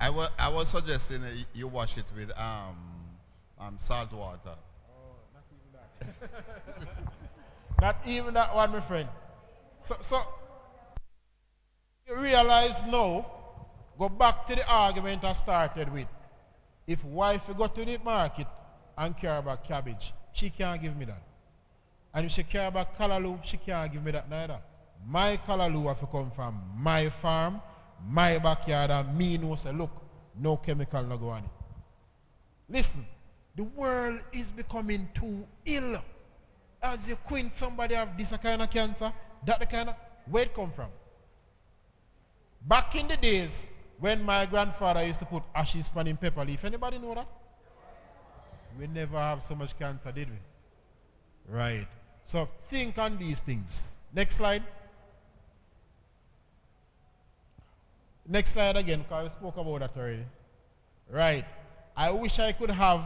I was suggesting you wash it with salt water. Oh, not even that. Not even that one, my friend. So you realize now, go back to the argument I started with. If wife go to the market and care about cabbage, she can't give me that. And if she care about callaloo, she can't give me that neither. My callaloo have to come from my farm, my backyard, and me know say, look, no chemical no go on it. Listen, the world is becoming too ill. As you quint somebody have this kind of cancer, that the kind of, where it come from? Back in the days when my grandfather used to put ashes pan in pepper leaf, anybody know that? We never have so much cancer, did we? Right. So think on these things. Next slide. Next slide again, because we spoke about that already. Right. I wish I could have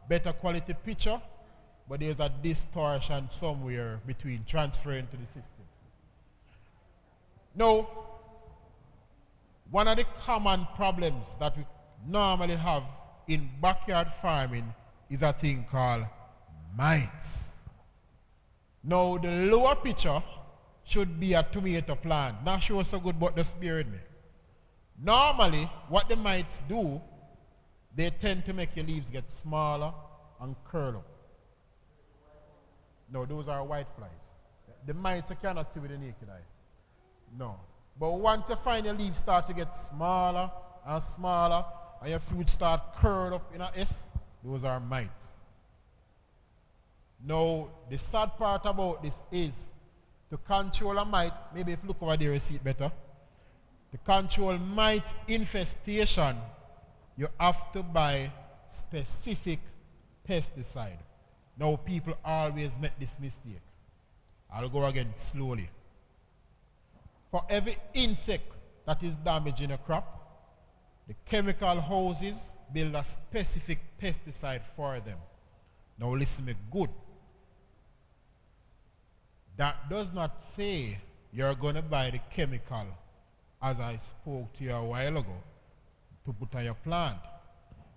better quality picture, but there's a distortion somewhere between transferring to the system. Now, one of the common problems that we normally have in backyard farming is a thing called mites. Now, the lower picture should be a tomato plant. Not sure so good, but just bear with me. Normally, what the mites do, they tend to make your leaves get smaller and curl up. No, those are white flies. The mites you cannot see with the naked eye. No. But once you find your leaves start to get smaller and smaller, and your fruit start curled up in a S, those are mites. Now, the sad part about this is to control a mite, maybe if you look over there you see it better. To control mite infestation, you have to buy specific pesticide. Now people always make this mistake. I'll go again slowly. For every insect that is damaging a crop, the chemical houses build a specific pesticide for them. Now listen to me good. That does not say you're going to buy the chemical, as I spoke to you a while ago, to put on your plant.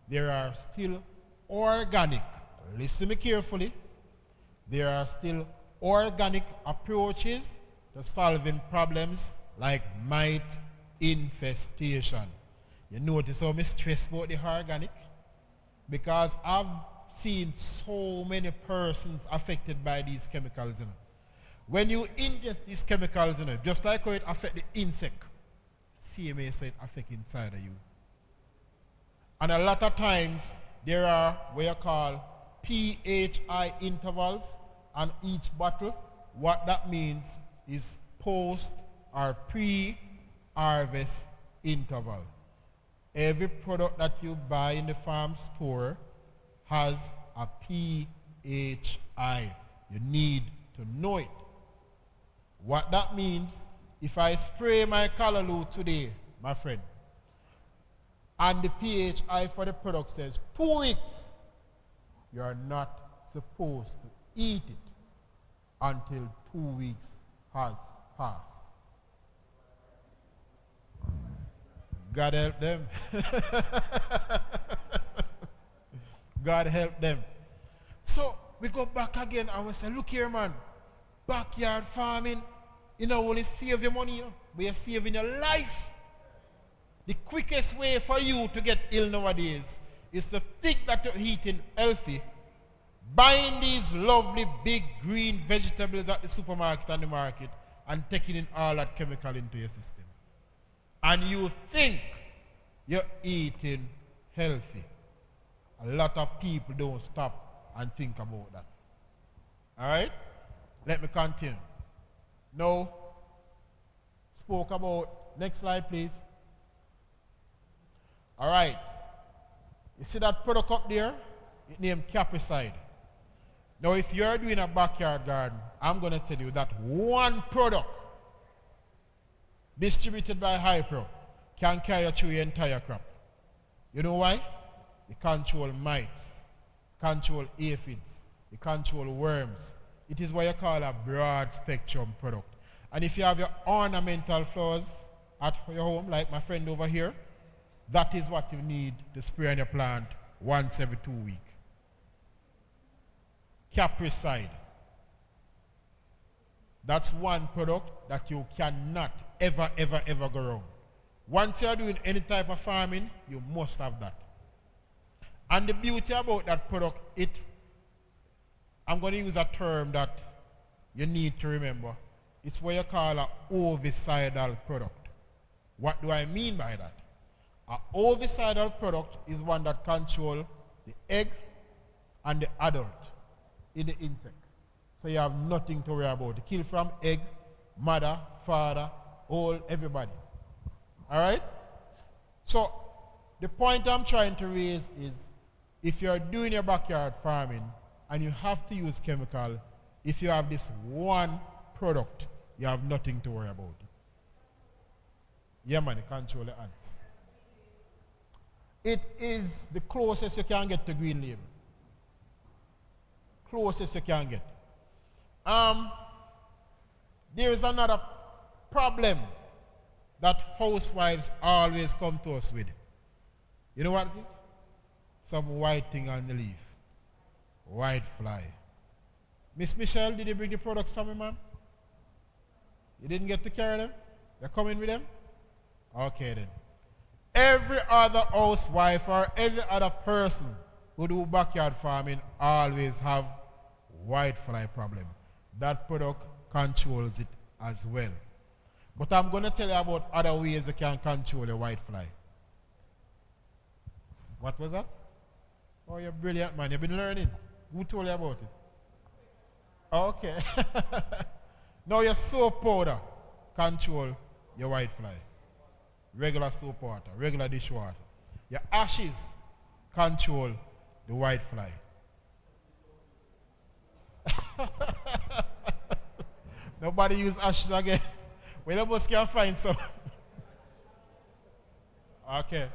There are still organic, listen to me carefully, there are still organic approaches to solving problems like mite infestation. You notice how I stress about the organic? Because I've seen so many persons affected by these chemicals. You know. When you ingest these chemicals, you know, just like how it affects the insect, CMA, so it affects inside of you. And a lot of times, there are what you call PHI intervals on each bottle. What that means is post or pre-harvest interval. Every product that you buy in the farm store has a PHI. You need to know it. What that means, if I spray my callaloo today, my friend, and the PHI for the product says 2 weeks, you are not supposed to eat it until 2 weeks has passed. God help them. God help them. So we go back again and we say, look here, man, backyard farming, you know, only save your money, you know, but you're saving your life. The quickest way for you to get ill nowadays is to think that you're eating healthy, buying these lovely big green vegetables at the supermarket and the market, and taking in all that chemical into your system. And you think you're eating healthy. A lot of people don't stop and think about that. All right? Let me continue. Now, spoke about, next slide please. All right. You see that product up there? It's named Capricide. Now, if you're doing a backyard garden, I'm going to tell you that one product distributed by Hypro can carry you through your entire crop. You know why? It controls mites, control aphids, it controls worms. It is what you call a broad spectrum product. And if you have your ornamental flowers at your home, like my friend over here, that is what you need to spray on your plant once every 2 weeks. Capricide. That's one product that you cannot ever go wrong. Once you're doing any type of farming, you must have that. And the beauty about that product, I'm going to use a term that you need to remember. It's what you call an ovicidal product. What do I mean by that? An ovicidal product is one that controls the egg and the adult in the insect. So you have nothing to worry about. You kill from egg, mother, father, all, everybody. All right? So the point I'm trying to raise is if you're doing your backyard farming and you have to use chemical, if you have this one product, you have nothing to worry about. Yeah, man, you control the ants. It is the closest you can get to green label. Closest you can get. There is another problem that housewives always come to us with. You know what it is? Some white thing on the leaf. White fly. Miss Michelle, did you bring the products for me, ma'am? You didn't get to carry them? You're coming with them? Okay then. Every other housewife or every other person who do backyard farming always have white fly problem. That product controls it as well. But I'm going to tell you about other ways you can control the white fly. What was that? Oh, you're brilliant, man. You've been learning. Who told you about it? Okay. Now your soap powder control your white fly. Regular soap water, regular dishwater. Your ashes control the white fly. Nobody use ashes again. We almost can find some. Okay.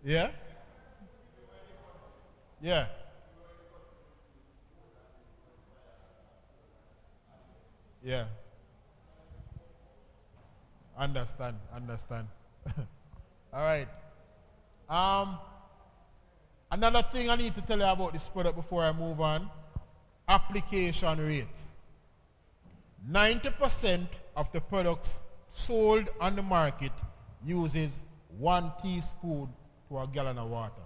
Yeah? Yeah. Yeah. Understand. All right. Another thing I need to tell you about this product before I move on. Application rates. 90% of the products sold on the market uses 1 teaspoon to a gallon of water.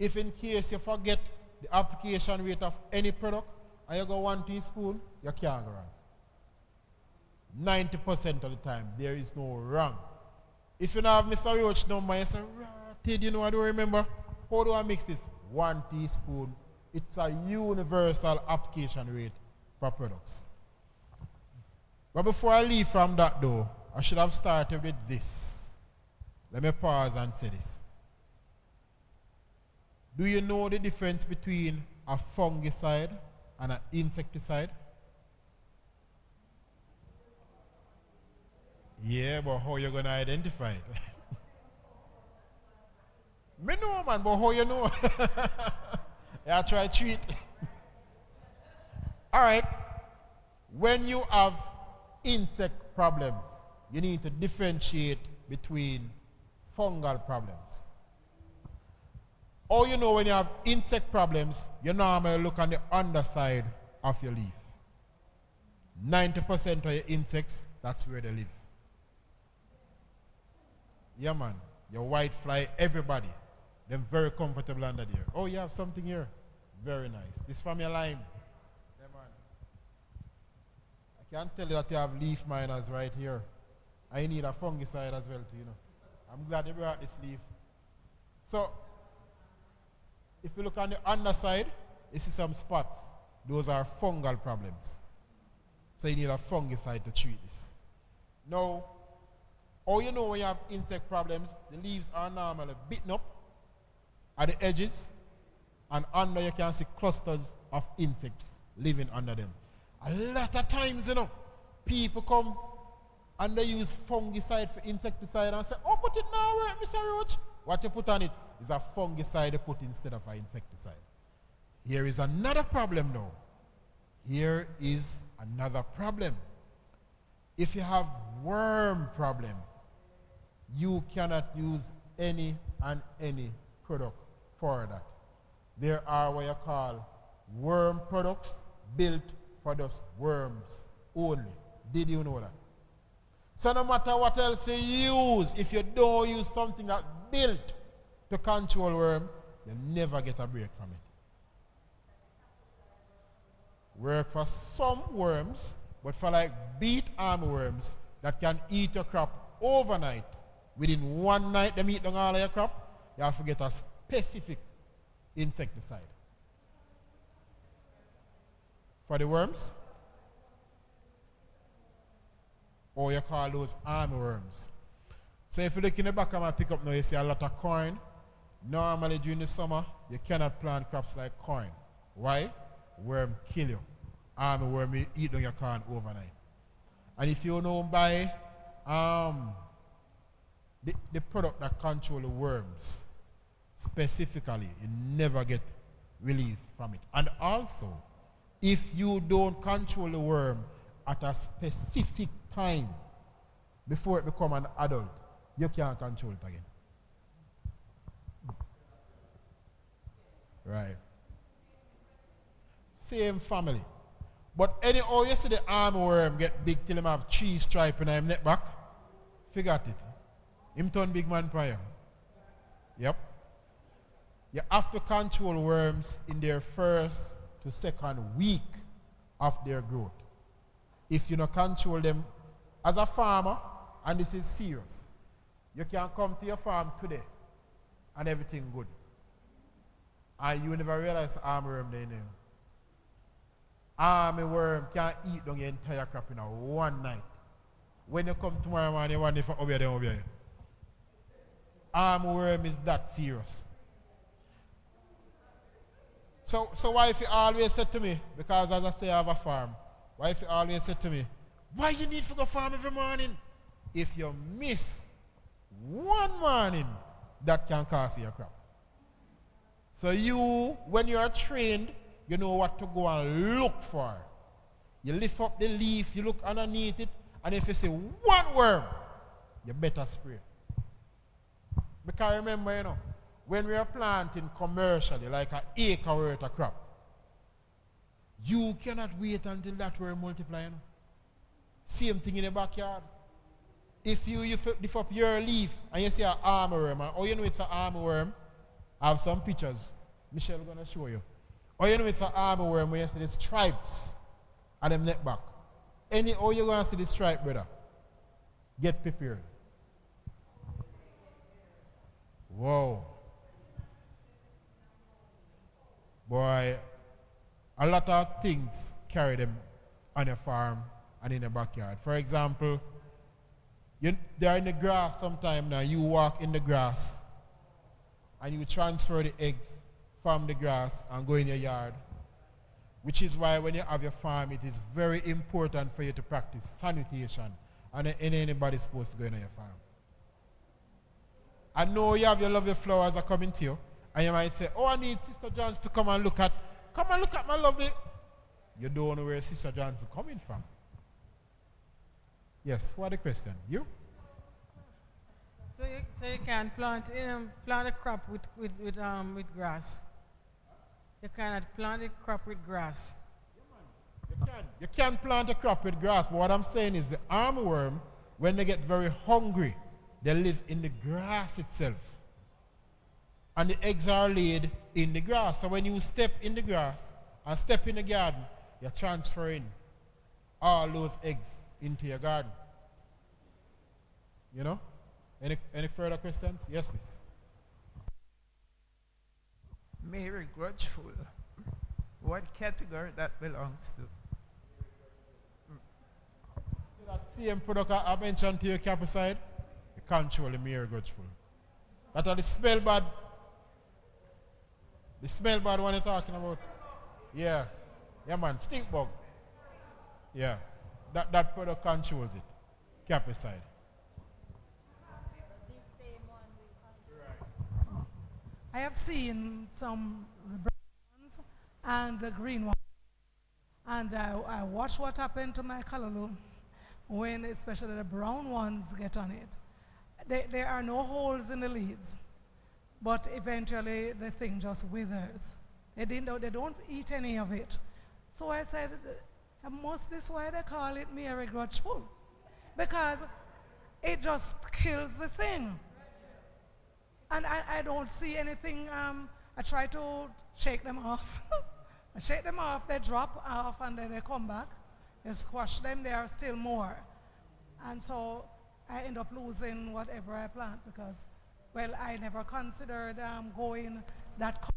If in case you forget the application rate of any product and you go 1 teaspoon, you can't go wrong. 90% of the time, there is no wrong. If you don't have Mr. Roach number, you say, Tid, you know, I don't remember. How do I mix this? 1 teaspoon. It's a universal application rate for products. But before I leave from that though, I should have started with this. Let me pause and say this. Do you know the difference between a fungicide and an insecticide? Yeah, but how you going to identify it? Me know, man, but how you know? Yeah, try treat. All right. When you have insect problems, you need to differentiate between fungal problems. Or you know when you have insect problems, you normally look on the underside of your leaf. 90% of your insects, that's where they live. Yeah, man. Your white fly, everybody. They're very comfortable under there. Oh, you have something here. Very nice. This from your lime. Yeah, man. I can't tell you that you have leaf miners right here. I need a fungicide as well, too, you know. I'm glad you brought this leaf. So, if you look on the underside, you see some spots. Those are fungal problems. So you need a fungicide to treat this. Now, how you know when you have insect problems, the leaves are normally beaten up at the edges, and under you can see clusters of insects living under them. A lot of times, you know, people come and they use fungicide for insecticide and say, oh, put it now, Mr. Roach. What you put on it is a fungicide you put instead of an insecticide. Here is another problem now. Here is another problem. If you have worm problem, you cannot use any product for that. There are what you call worm products built for those worms only. Did you know that? So no matter what else you use, if you don't use something that's built to control worm, you never get a break from it. Work for some worms, but for like beet armyworms that can eat your crop overnight, within one night they eat down all of your crop, you have to get a specific insecticide. For the worms, or you call those armyworms. So if you look in the back of my pickup now, you see a lot of corn. Normally during the summer, you cannot plant crops like corn. Why? Worm kill you. Armyworm will eat down your corn overnight. And if you don't buy the product that control the worms, specifically, you never get relief from it. And also, if you don't control the worm at a specific time before it becomes an adult, you can't control it again. Right. Same family. But anyhow, you see the armyworm get big till him have 3 stripes in his neck back. Forgot it. Him turn big man prior. Yep. You have to control worms in their first to second week of their growth. If you don't control them as a farmer, and this is serious, you can come to your farm today and everything good. And you never realize armyworm there now. Armyworm can eat down your entire crop in one night. When you come tomorrow morning, you wonder if over there. Armyworm is that serious. So why if you always said to me, because as I say I have a farm, why if you always said to me, why you need to go farm every morning? If you miss one morning, that can cost you your crop. So you, when you are trained, you know what to go and look for. You lift up the leaf, you look underneath it, and if you see one worm, you better spray. Because remember, you know, when we are planting commercially, like an acre worth of crop, you cannot wait until that worm multiply. You know? Same thing in the backyard. If you lift up your leaf and you see an armyworm, or you know it's an armyworm, I have some pictures. Michelle is going to show you. Or you know it's an armyworm where you see the stripes and them neck back. Or you're going to see the stripe, brother. Get prepared. Whoa. Boy, a lot of things carry them on your farm and in the backyard. For example, they're in the grass sometime now. You walk in the grass and you transfer the eggs from the grass and go in your yard. Which is why when you have your farm, it is very important for you to practice sanitation. And anybody's supposed to go in your farm. I know you have your lovely flowers are coming to you. And you might say, oh, I need Sister Johns to come and look at my lovely. You don't know where Sister Johns is coming from. Yes, what the question? You? So you can plant a crop with grass. You cannot plant a crop with grass. You can plant a crop with grass, but what I'm saying is the armyworm, when they get very hungry, they live in the grass itself. And the eggs are laid in the grass. So when you step in the grass and step in the garden, you're transferring all those eggs into your garden. You know? Any further questions? Yes, miss. Mary grudgeful. What category that belongs to? See that same product I mentioned to you, Capicide? You control the Mary grudgeful. That are the smell bad. The smell bad one you're talking about. Yeah. Yeah, man. Stink bug. Yeah. That product controls it. Capicide. I have seen some brown ones and the green ones. And I watch what happened to my callaloo when especially the brown ones get on it. there are no holes in the leaves, but eventually the thing just withers. They don't eat any of it. So I said, this why they call it Mary grudgeful, because it just kills the thing. And I don't see anything. I try to shake them off. I shake them off, they drop off, and then they come back. You squash them, there are still more. And so I end up losing whatever I plant because, well, I never considered going that to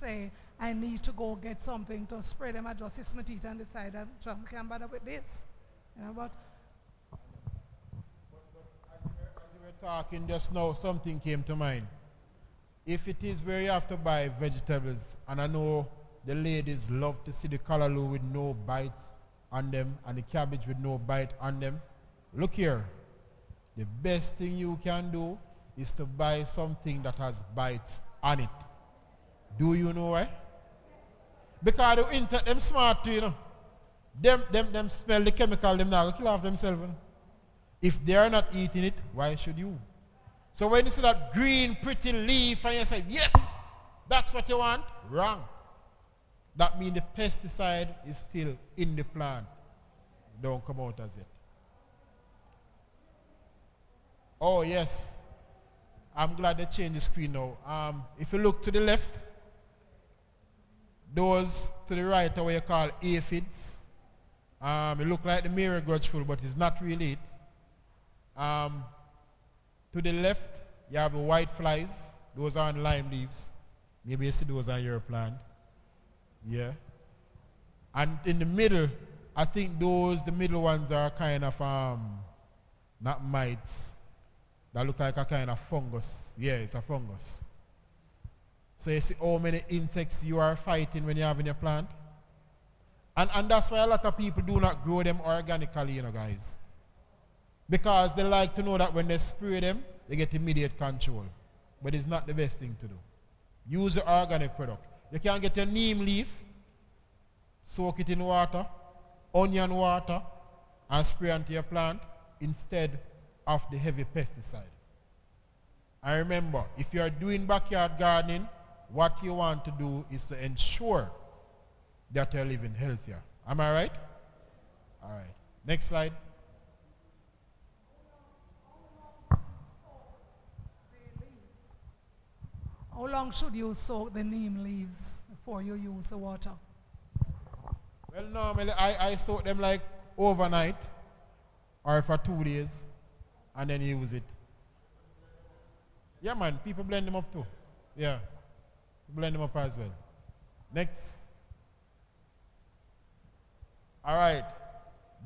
say I need to go get something to spray them. I just hit my teeth and decide that I can't bother with this. You know, but as you were talking just now, something came to mind. If it is where you have to buy vegetables, and I know the ladies love to see the callaloo with no bites on them and the cabbage with no bite on them, look here. The best thing you can do is to buy something that has bites on it. Do you know why? Because the insect, them smart too, you know. Them smell the chemical, them now kill off themselves. You know? If they are not eating it, why should you? So when you see that green, pretty leaf and you say, yes, that's what you want, wrong. That means the pesticide is still in the plant. Don't come out as it. Oh, yes. I'm glad they changed the screen now. If you look to the left, those to the right are what you call aphids. It look like the Mary grudgeful, but it's not really it. To the left, you have the white flies. Those are on lime leaves. Maybe you see those on your plant. Yeah. And in the middle, I think the middle ones are kind of, not mites. That look like a kind of fungus. Yeah, it's a fungus. So you see how many insects you are fighting when you have in your plant? And that's why a lot of people do not grow them organically, you know, guys. Because they like to know that when they spray them, they get immediate control. But it's not the best thing to do. Use the organic product. You can get a neem leaf, soak it in water, onion water, and spray onto your plant instead of the heavy pesticide. And remember, if you are doing backyard gardening, what you want to do is to ensure that you're living healthier. Am I right? All right. Next slide. how long should you soak the neem leaves before you use the water? Well, normally I soak them like overnight or for 2 days and then use it. Yeah, man, people blend them up too. Yeah, blend them up as well. Next. All right,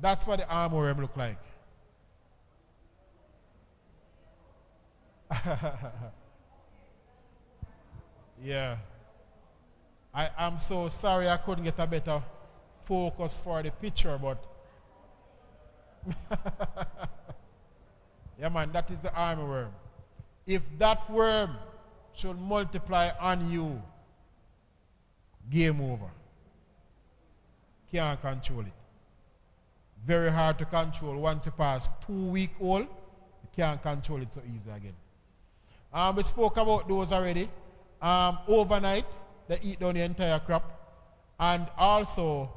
that's what the armorworm look like. Yeah. I'm so sorry I couldn't get a better focus for the picture, but yeah, man, that is the armorworm. If that worm should multiply on you, game over. Can't control it. Very hard to control. Once you pass 2-week-old, you can't control it so easy again. We spoke about those already. Overnight, they eat down the entire crop. And also,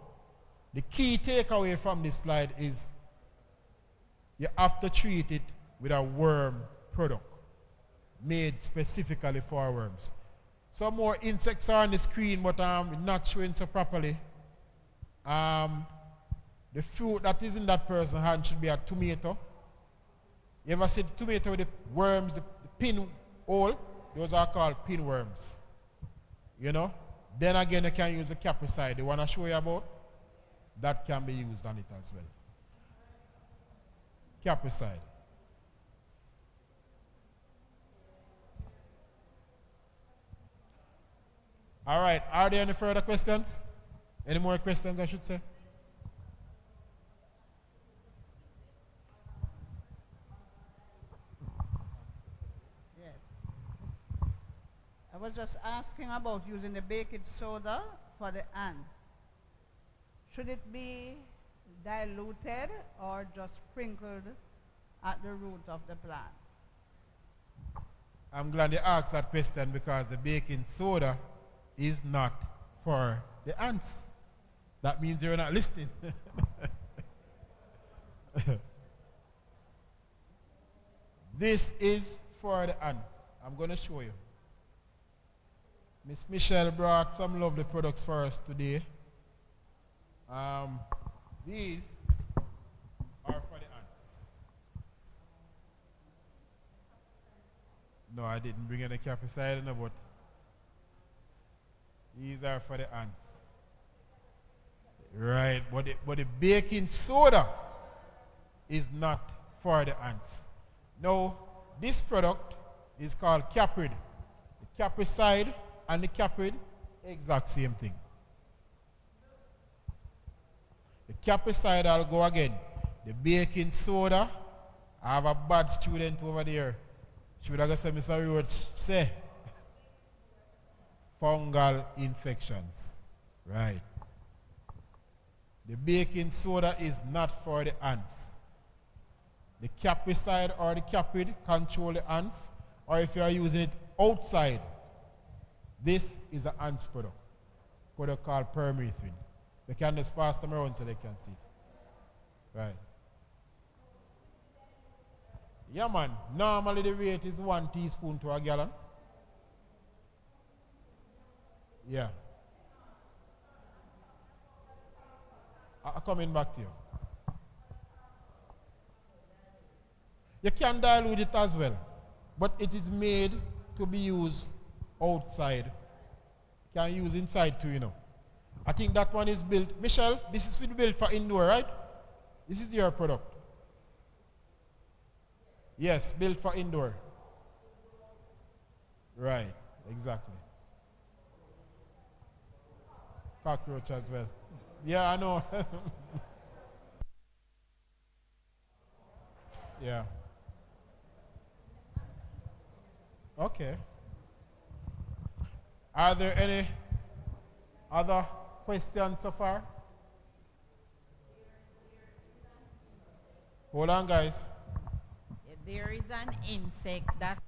the key takeaway from this slide is you have to treat it with a worm product made specifically for worms. Some more insects are on the screen, but not showing so properly. The fruit that is in that person's hand should be a tomato. You ever see the tomato with the worms, the pin hole? Those are called pinworms. You know? Then again, you can use the capricide. The one I show you about, that can be used on it as well. Capricide. All right. Are there any further questions? Any more questions, I should say? Yes. I was just asking about using the baking soda for the ant. Should it be diluted or just sprinkled at the root of the plant? I'm glad you asked that question because the baking soda is not for the ants. That means you're not listening. This is for the ants. I'm going to show you. Miss Michelle brought some lovely products for us today. These are for the ants. No, I didn't bring any capsicum, no, but these are for the ants. Right, but the baking soda is not for the ants. Now, this product is called Caprid. The Capricide and the Caprid, exact same thing. The Capricide, I'll go again. The baking soda, I have a bad student over there. She would have said, Mr. Rhodes, say, fungal infections. Right. The baking soda is not for the ants. The Capricide or the Caprid control the ants, or if you are using it outside, this is an ants product called permethrin. They can just pass them around so they can see it. Right. Yeah, man. Normally the rate is 1 teaspoon to a gallon. Yeah. I'm coming back to you. You can dilute it as well, but it is made to be used outside. You can use inside too, you know. I think that one is built. Michelle, this is built for indoor, right? This is your product. Yes, built for indoor. Right, exactly. Cockroach as well. Yeah, I know. Yeah. Okay. Are there any other questions so far? Hold on, guys. There is an insect that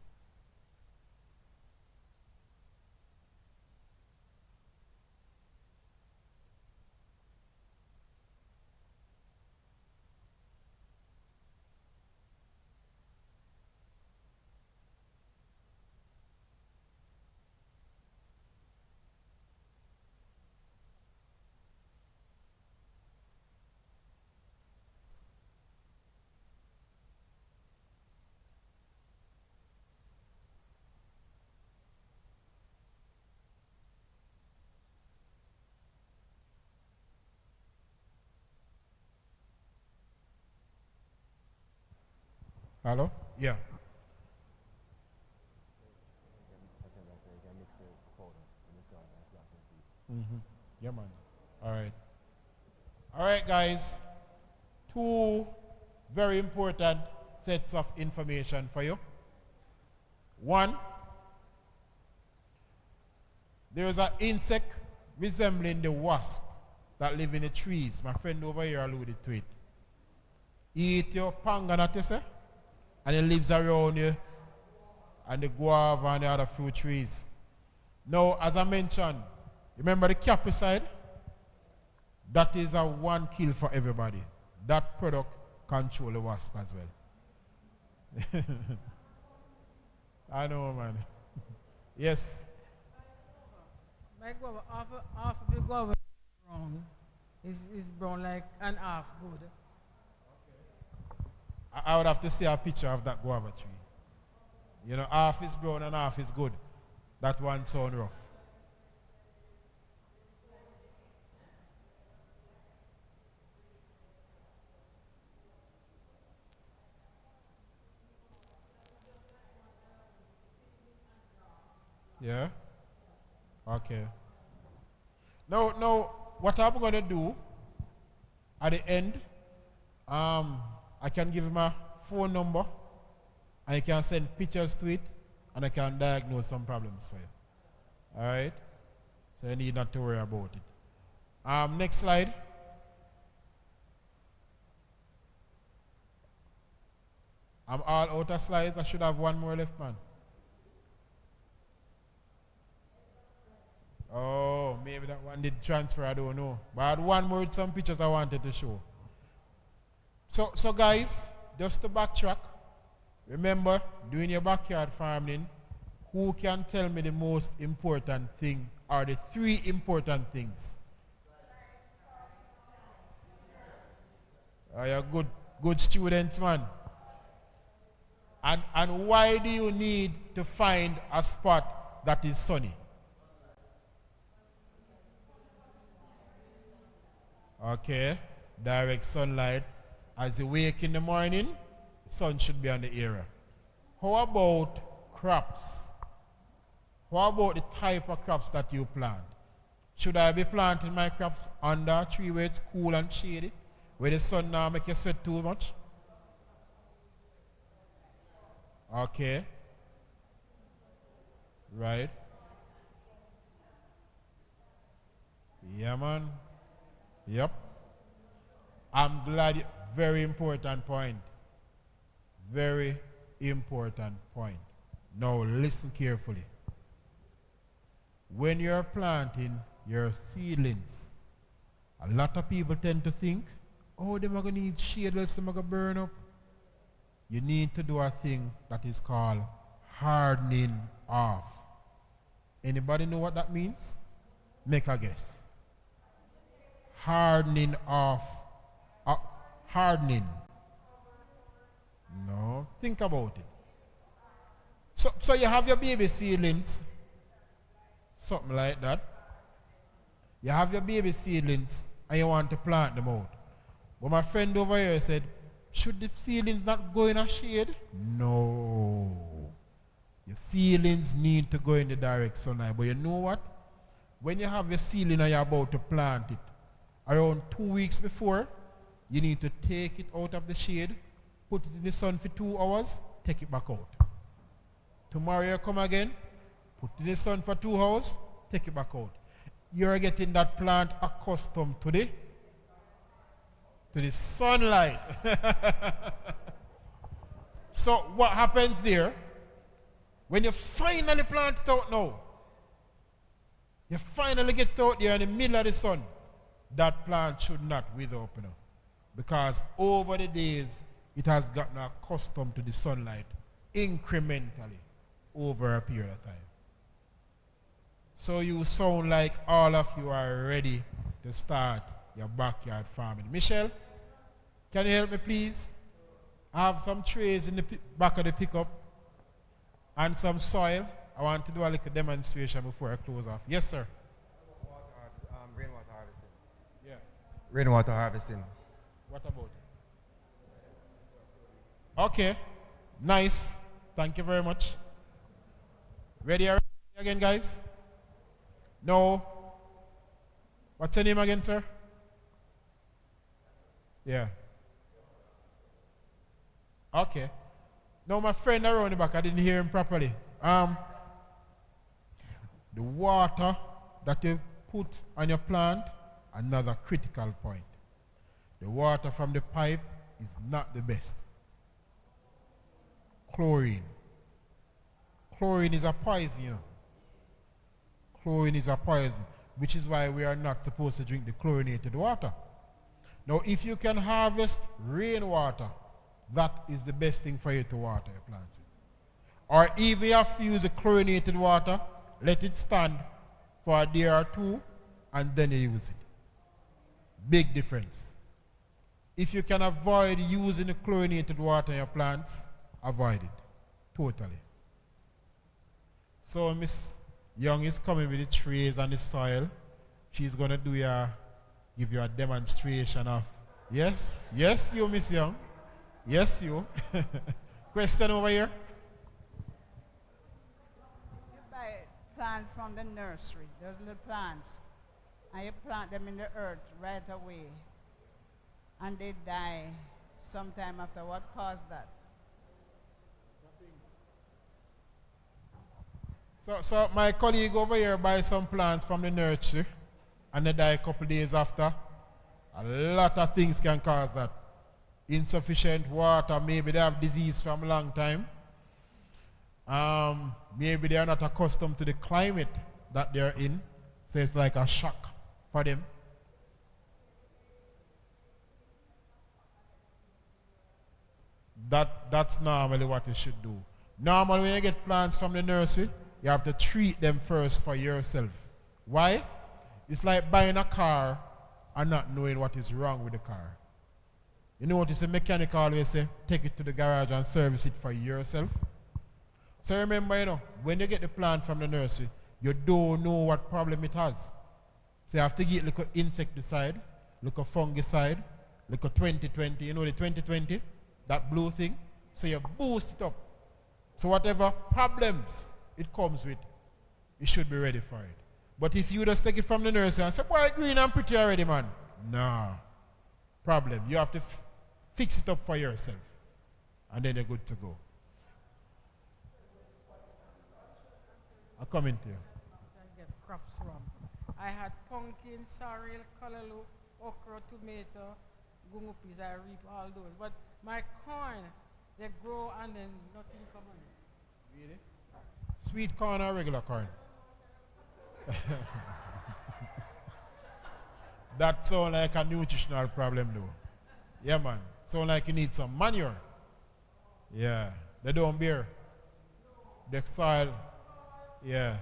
Hello? Yeah. Mm-hmm. Yeah, man. All right. All right, guys. 2 very important sets of information for you. 1, there is an insect resembling the wasp that live in the trees. My friend over here alluded to it. He eat your panganut, you say? And it lives around you, and the guava and the other fruit trees. Now, as I mentioned, remember the Capricide? That is a 1 kill for everybody. That product control the wasp as well. I know, man. Yes. My guava, half of the guava is brown. Is brown like and half good. I would have to see a picture of that guava tree. You know, half is brown and half is good. That one sound rough. Yeah? Okay. Now, what I'm going to do at the end, I can give him a phone number, and you can send pictures to it, and I can diagnose some problems for you. All right? So you need not to worry about it. Next slide. I'm all out of slides. I should have one more left, man. Oh, maybe that one did transfer, I don't know. But I had one more with some pictures I wanted to show. So guys, just to backtrack, remember, doing your backyard farming, who can tell me the most important thing or the three important things? You're good students, man. And why do you need to find a spot that is sunny? Okay, direct sunlight. As you wake in the morning, sun should be on the area. How about crops? How about the type of crops that you plant? Should I be planting my crops under a tree where it's cool and shady, where the sun now make you sweat too much? Okay. Right. Yeah, man. Yep. I'm glad. Very important point. Very important point. Now listen carefully. When you're planting your seedlings, a lot of people tend to think, oh, they're going to need shade, else they're going to burn up. You need to do a thing that is called hardening off. Anybody know what that means? Make a guess. Hardening off. Hardening. No, think about it. So you have your baby seedlings, something like that. You have your baby seedlings and you want to plant them out. But my friend over here said, should the seedlings not go in a shade? No. Your seedlings need to go in the direct sunlight. But you know what? When you have your seedling and you're about to plant it, around 2 weeks before, you need to take it out of the shade, put it in the sun for 2 hours, take it back out. Tomorrow you come again, put it in the sun for 2 hours, take it back out. You're getting that plant accustomed to the sunlight. So what happens there, when you finally plant it out now, you finally get out there in the middle of the sun, that plant should not wither up, because over the days, it has gotten accustomed to the sunlight incrementally over a period of time. So you sound like all of you are ready to start your backyard farming. Michelle, can you help me please? I have some trays in the back of the pickup and some soil. I want to do a little demonstration before I close off. Yes, sir. Rainwater harvesting. Yeah. Rainwater harvesting. What about it? Okay. Nice. Thank you very much. Ready again, guys? No. What's your name again, sir? Yeah. Okay. Now, my friend around the back, I didn't hear him properly. The water that you put on your plant, another critical point. The water from the pipe is not the best. Chlorine. Chlorine is a poison. Chlorine is a poison, which is why we are not supposed to drink the chlorinated water. Now, if you can harvest rainwater, that is the best thing for you to water your plants. Or if you have to use the chlorinated water, let it stand for a day or two, and then you use it. Big difference. If you can avoid using the chlorinated water in your plants, avoid it. Totally. So Miss Young is coming with the trays and the soil. She's going to give you a demonstration of, yes, you, Miss Young. Yes, you. Question over here? You buy plants from the nursery, those little plants, and you plant them in the earth right away, and they die sometime after. What caused that? So my colleague over here buys some plants from the nursery, and they die a couple days after. A lot of things can cause that. Insufficient water, maybe they have disease from a long time. Maybe they are not accustomed to the climate that they are in. So it's like a shock for them. That's normally what you should do. Normally when you get plants from the nursery, you have to treat them first for yourself. Why? It's like buying a car and not knowing what is wrong with the car. You notice a mechanic always say, take it to the garage and service it for yourself. So remember, when you get the plant from the nursery, you don't know what problem it has. So you have to get little insecticide, little fungicide, little 2020, the 2020, that blue thing. So you boost it up. So whatever problems it comes with, you should be ready for it. But if you just take it from the nursery and say, boy, green and pretty already, man. Nah. Problem. You have to fix it up for yourself. And then you're good to go. I'll come into you. I get crops from. I had pumpkin, sorrel, callaloo, okra, tomato, gungo peas. I reap all those. But my corn, they grow and then nothing comes on it. Really? Sweet corn or regular corn? That sounds like a nutritional problem though. Yeah, man. Sound like you need some manure. Yeah. They don't bear. The soil, yeah.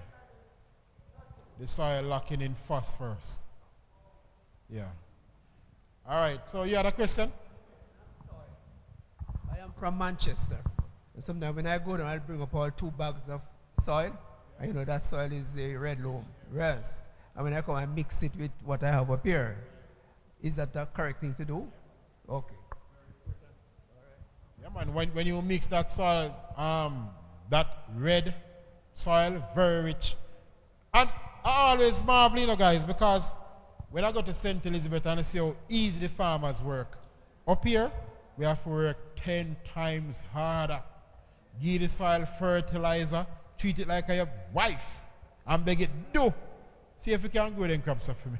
The soil locking in phosphorus. Yeah. All right. So you had a question? I am from Manchester. And sometimes when I go down, I'll bring up all 2 bags of soil. And that soil is a red loam, rice. And when I come, I mix it with what I have up here. Is that the correct thing to do? Okay. Yeah, man. When you mix that soil, that red soil, very rich. And I always marvel, guys, because when I go to St. Elizabeth and I see how easy the farmers work, up here, we have to work 10 times harder. Give the soil fertilizer, treat it like a wife, and beg it, do. See if you can grow them crops up for me.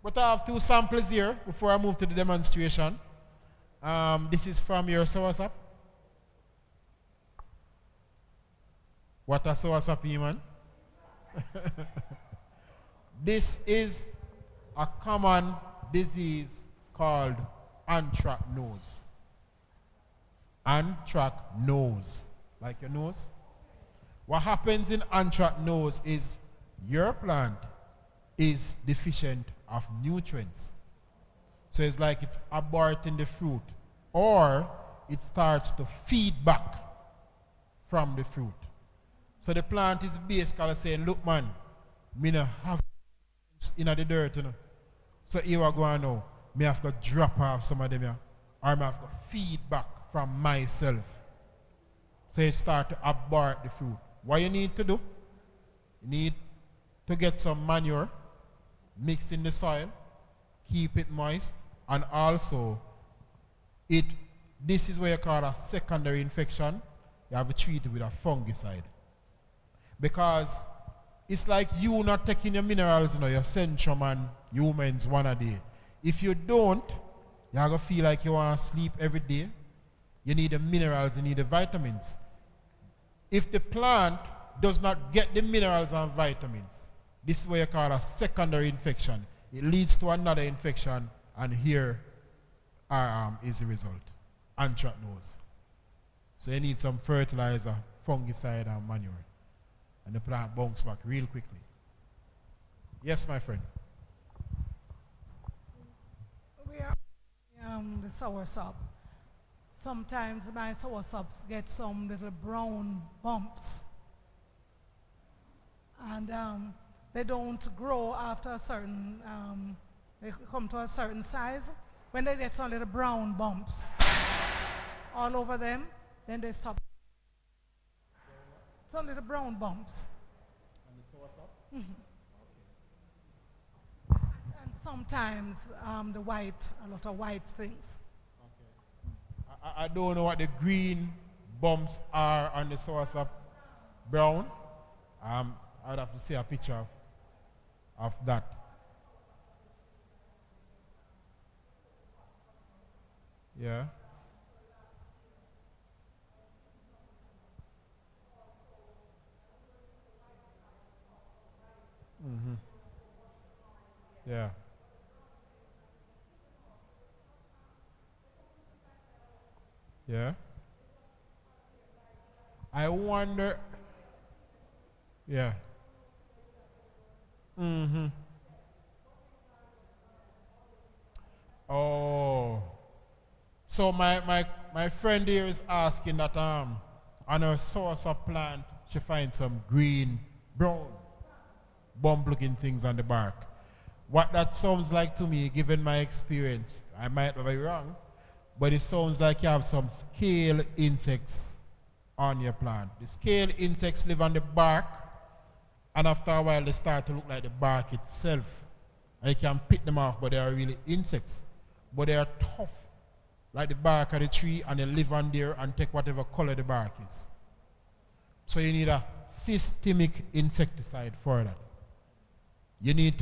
But I have 2 samples here before I move to the demonstration. This is from your soursop. What a soursop, man. This is a common disease called anthracnose. Anthracnose, like your nose. What happens in anthracnose is your plant is deficient of nutrients. So it's like it's aborting the fruit, or it starts to feed back from the fruit. So the plant is basically saying, look man, me no have in the dirt, So here I go on now. Me have to drop off some of them here, or me have to feed back from myself. So it start to abort the fruit. What you need to do, you need to get some manure, mix in the soil, keep it moist, and also this is what you call a secondary infection. You have to treat it with a fungicide. Because it's like you not taking your minerals, your Centrum and humans one a day. If you don't, you're going to feel like you want to sleep every day. You need the minerals, you need the vitamins. If the plant does not get the minerals and vitamins, this is what you call a secondary infection. It leads to another infection, and here is the result. Anthracnose. So you need some fertilizer, fungicide, and manure. And the plant bounce back real quickly. Yes, my friend. We are the soursop. Sometimes my soursops get some little brown bumps. And they don't grow after a certain, they come to a certain size. When they get some little brown bumps all over them, then they stop. Some little brown bumps. And the soursop? Mm-hmm. And sometimes a lot of white things. Okay. I don't know what the green bumps are on the soursop. Brown. I'd have to see a picture of that. Yeah. Yeah. Yeah. I wonder. Yeah. Mm-hmm. Oh. So my friend here is asking that on her source of plant she finds some green, brown, bump looking things on the bark. What that sounds like to me, given my experience, I might be wrong, but it sounds like you have some scale insects on your plant. The scale insects live on the bark, and after a while they start to look like the bark itself. And you can pick them off, but they are really insects. But they are tough, like the bark of the tree, and they live on there and take whatever color the bark is. So you need a systemic insecticide for that. You need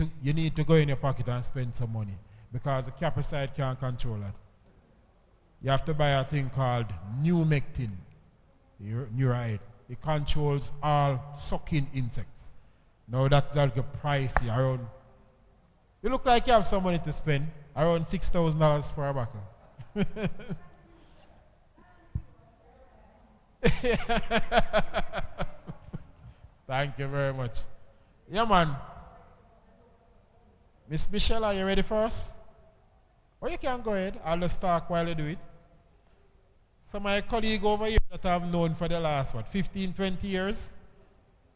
to go in your pocket and spend some money, because the capricide can't control that. You have to buy a thing called numectin. You're right. It controls all sucking insects. Now that's like a pricey, around. You look like you have some money to spend, around $6,000 for a bottle. Thank you very much. Yeah, man. Miss Michelle, are you ready for us? Or you can go ahead. I'll just talk while you do it. So my colleague over here that I've known for the last, 15, 20 years,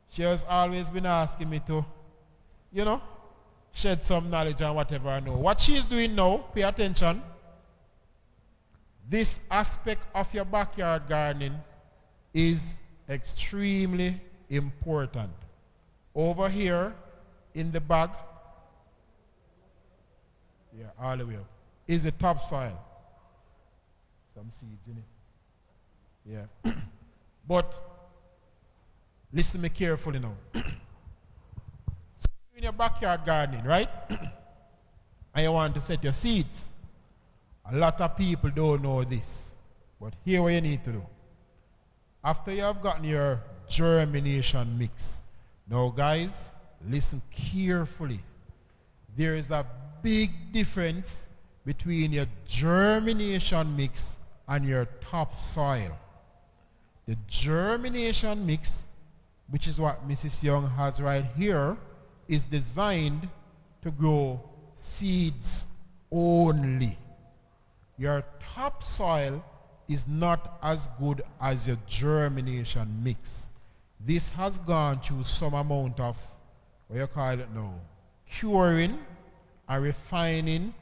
she has always been asking me to, shed some knowledge on whatever I know. What she's doing now, pay attention. This aspect of your backyard gardening is extremely important. Over here in the bag, yeah, all the way up, is the topsoil. Some seeds in it. Yeah. But listen me carefully now. In your backyard gardening, right? And you want to set your seeds. A lot of people don't know this. But here what you need to do. After you have gotten your germination mix. Now guys, listen carefully. There is a big difference between your germination mix and your topsoil. The germination mix, which is what Mrs. Young has right here, is designed to grow seeds only. Your topsoil is not as good as your germination mix. This has gone through some amount of, what you call it now, curing and refining,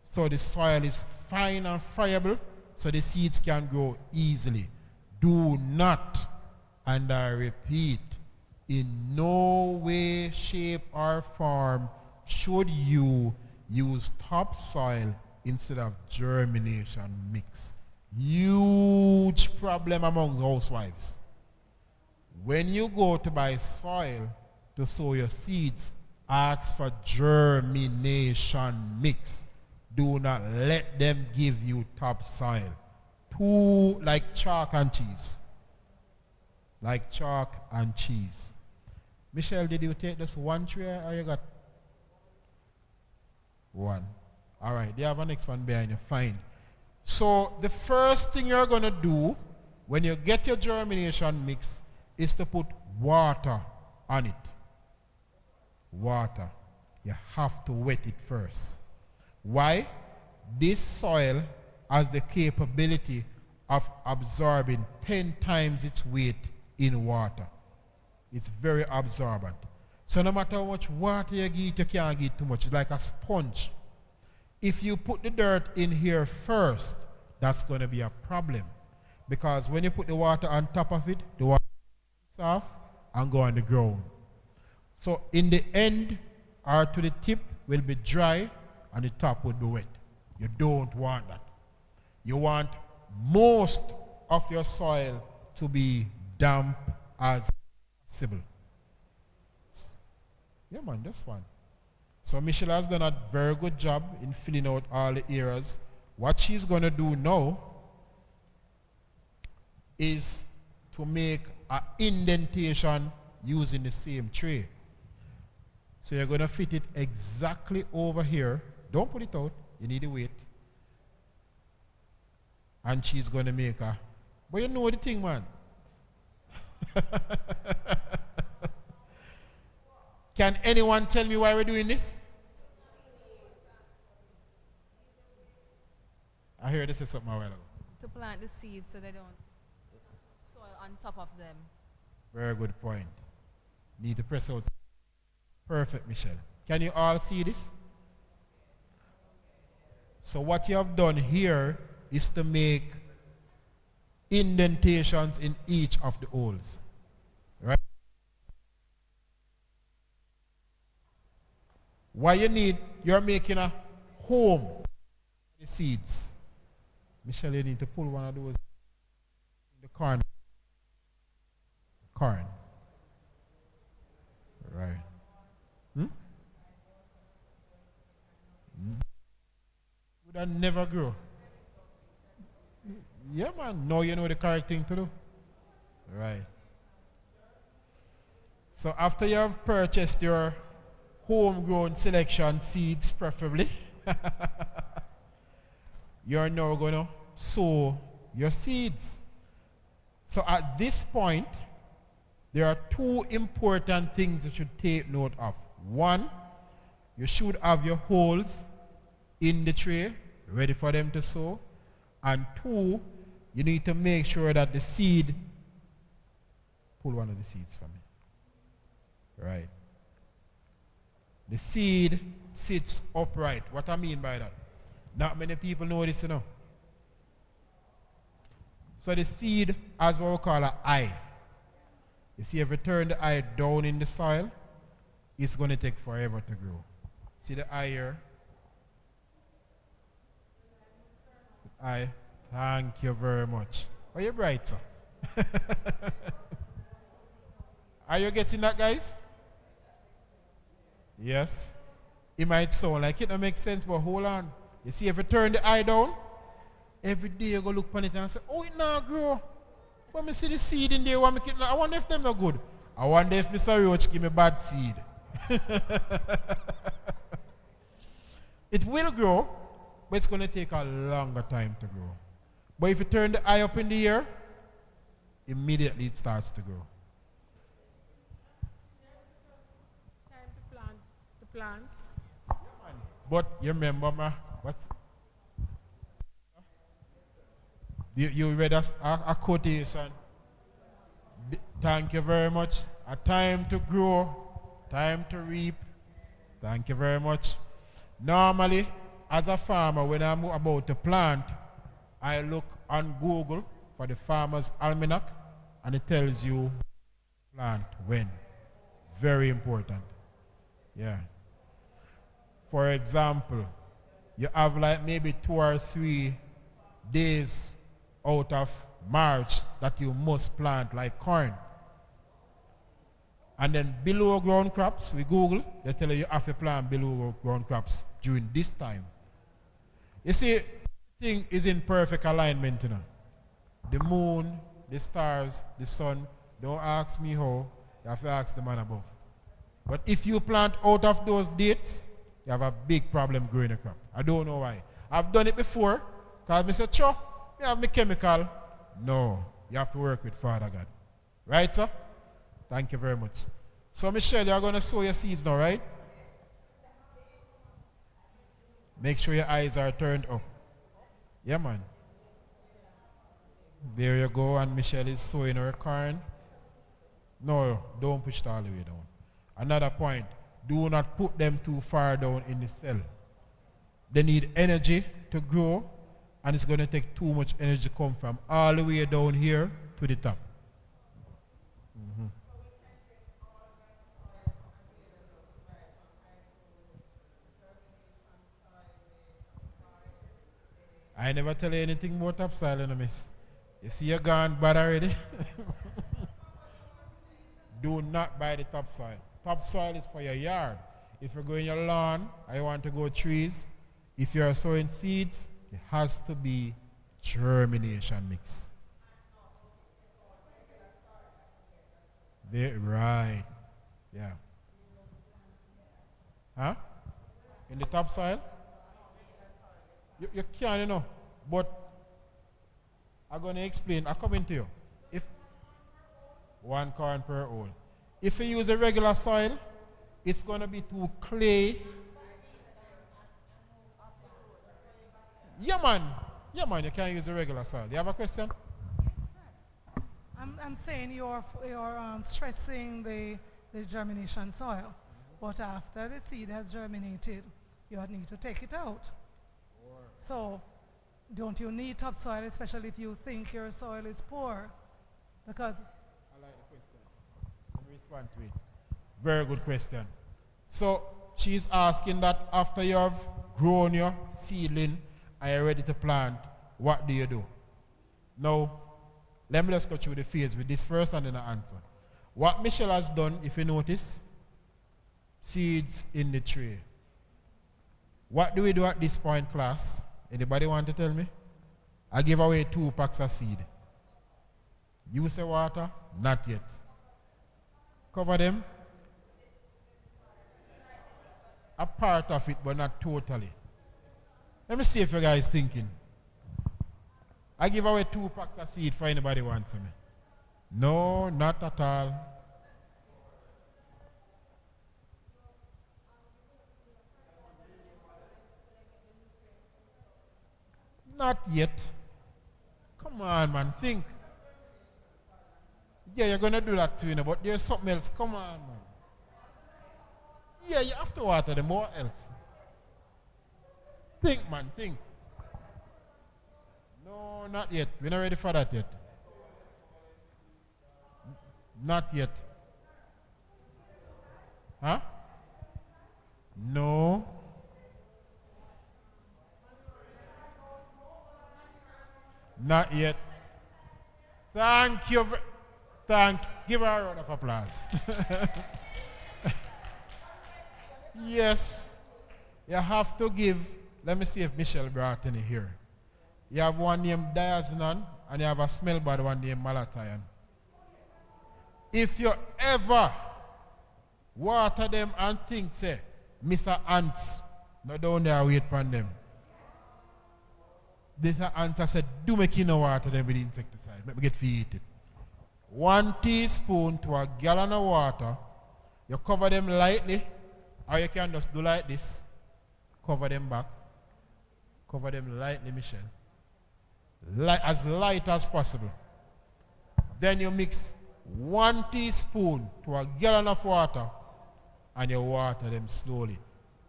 so the soil is fine and friable, so the seeds can grow easily. Do not, and I repeat, in no way, shape, or form should you use topsoil instead of germination mix. Huge problem among housewives. When you go to buy soil to sow your seeds, ask for germination mix. Do not let them give you topsoil. Too like chalk and cheese. Like chalk and cheese. Michelle, did you take just one tray or you got one? All right, they have a next one behind you. Fine. So the first thing you're going to do when you get your germination mix is to put water on it. Water. You have to wet it first. Why? This soil has the capability of absorbing 10 times its weight in water. It's very absorbent. So no matter how much water you give, you can't give too much. It's like a sponge. If you put the dirt in here first, that's going to be a problem. Because when you put the water on top of it, the water comes off and go on the ground. So in the end, or to the tip, will be dry and the top would be wet. You don't want that. You want most of your soil to be damp as possible. Yeah, man, that's one. So Michelle has done a very good job in filling out all the areas. What she's going to do now is to make an indentation using the same tray. So you're going to fit it exactly over here. Don't put it out. You need to wait. And she's going to make a... But you know the thing, man. Can anyone tell me why we're doing this? I heard this is something a while ago. To plant the seeds so they don't soil on top of them. Very good point. Need to press out. Perfect, Michelle. Can you all see this? So what you have done here is to make indentations in each of the holes. Right? Why you need, you're making a home for the seeds. Michelle, you need to pull one of those in the corn. Corn. Right. Would I never grow? Yeah, man. Now you know the correct thing to do. Right. So after you have purchased your homegrown selection seeds, preferably, you're now going to sow your seeds. So at this point, there are two important things you should take note of. One, you should have your holes in the tray ready for them to sow. And two, you need to make sure that the seed, pull one of the seeds for me. Right. The seed sits upright. What I mean by that? Not many people know this, you know. So the seed has what we call an eye. You see, if you turn the eye down in the soil, it's going to take forever to grow. See the eye here? The eye. Thank you very much. Are you bright, sir? Are you getting that, guys? Yes. It might sound like it don't make sense, but hold on. You see, if you turn the eye down, every day you go look upon it and say, oh, it not grow. But me see the seed in there, I wonder if them not good. I wonder if Mr. Roach give me bad seed. It will grow, but it's going to take a longer time to grow. But if you turn the eye up in the air, immediately it starts to grow. Time to plant. But you remember, you read a quotation. Thank you very much. A time to grow, time to reap. Thank you very much. Normally, as a farmer, when I'm about to plant, I look on Google for the Farmer's Almanac, and it tells you plant when. Very important. Yeah. For example, you have like maybe 2 or 3 days out of March that you must plant like corn. And then below ground crops, we Google, they tell you have to plant below ground crops during this time. You see, everything is in perfect alignment, you know. The moon, the stars, the sun. Don't ask me how, you have to ask the man above. But if you plant out of those dates, you have a big problem growing a crop. I don't know why. I've done it before, because I said, sure, you have me chemical. No, you have to work with Father God. Right, sir? Thank you very much. So, Michelle, you're going to sow your seeds now, right? Make sure your eyes are turned up. Yeah, man. There you go, and Michelle is sowing her corn. No, don't push it all the way down. Another point, do not put them too far down in the cell. They need energy to grow, and it's going to take too much energy to come from all the way down here to the top. Mm-hmm. I never tell you anything more topsoil, you know, miss. You see you're gone bad already? Do not buy the topsoil. Topsoil is for your yard. If you're going your lawn, I want to go trees. If you're sowing seeds, it has to be germination mix. Right. Yeah. Huh? In the topsoil? You can, you know. But I'm going to explain. I'm coming to you. If 1 corn per hole. If you use a regular soil, it's going to be too clay. Yeah, man. Yeah, man, you can't use a regular soil. You have a question? I'm saying you're stressing the germination soil. But after the seed has germinated, you need to take it out. So, don't you need topsoil, especially if you think your soil is poor? Because I like the question. Let me respond to it. Very good question. So, she's asking that after you have grown your seedling and you're ready to plant, what do you do? Now, let me just go through the phase with this first and then I answer. What Michelle has done, if you notice, seeds in the tray. What do we do at this point, class? Anybody want to tell me? I give away 2 packs of seed. You say water? Not yet. Cover them. A part of it, but not totally. Let me see if you guys thinking. I give away 2 packs of seed for anybody who wants me. No, not at all. Not yet. Come on, man, think. Yeah, you're going to do that too, you know, but there's something else. Come on, man. Yeah, you have to water them. What else? Think, man, think. No, not yet. We're not ready for that yet. Not yet. Huh? No. Not yet. Thank you. Give her a round of applause. Yes. You have to give. Let me see if Michelle brought any here. You have one named Diazinon and you have a smell bad one named Malathion. If you ever water them and think, say, Mr. Ants, no down there wait for them. This answer said, do make you no water them with insecticide. Let me get feed it. 1 teaspoon to a gallon of water. You cover them lightly, or you can just do like this. Cover them back. Cover them lightly, Michelle. As light as possible. Then you mix 1 teaspoon to a gallon of water, and you water them slowly.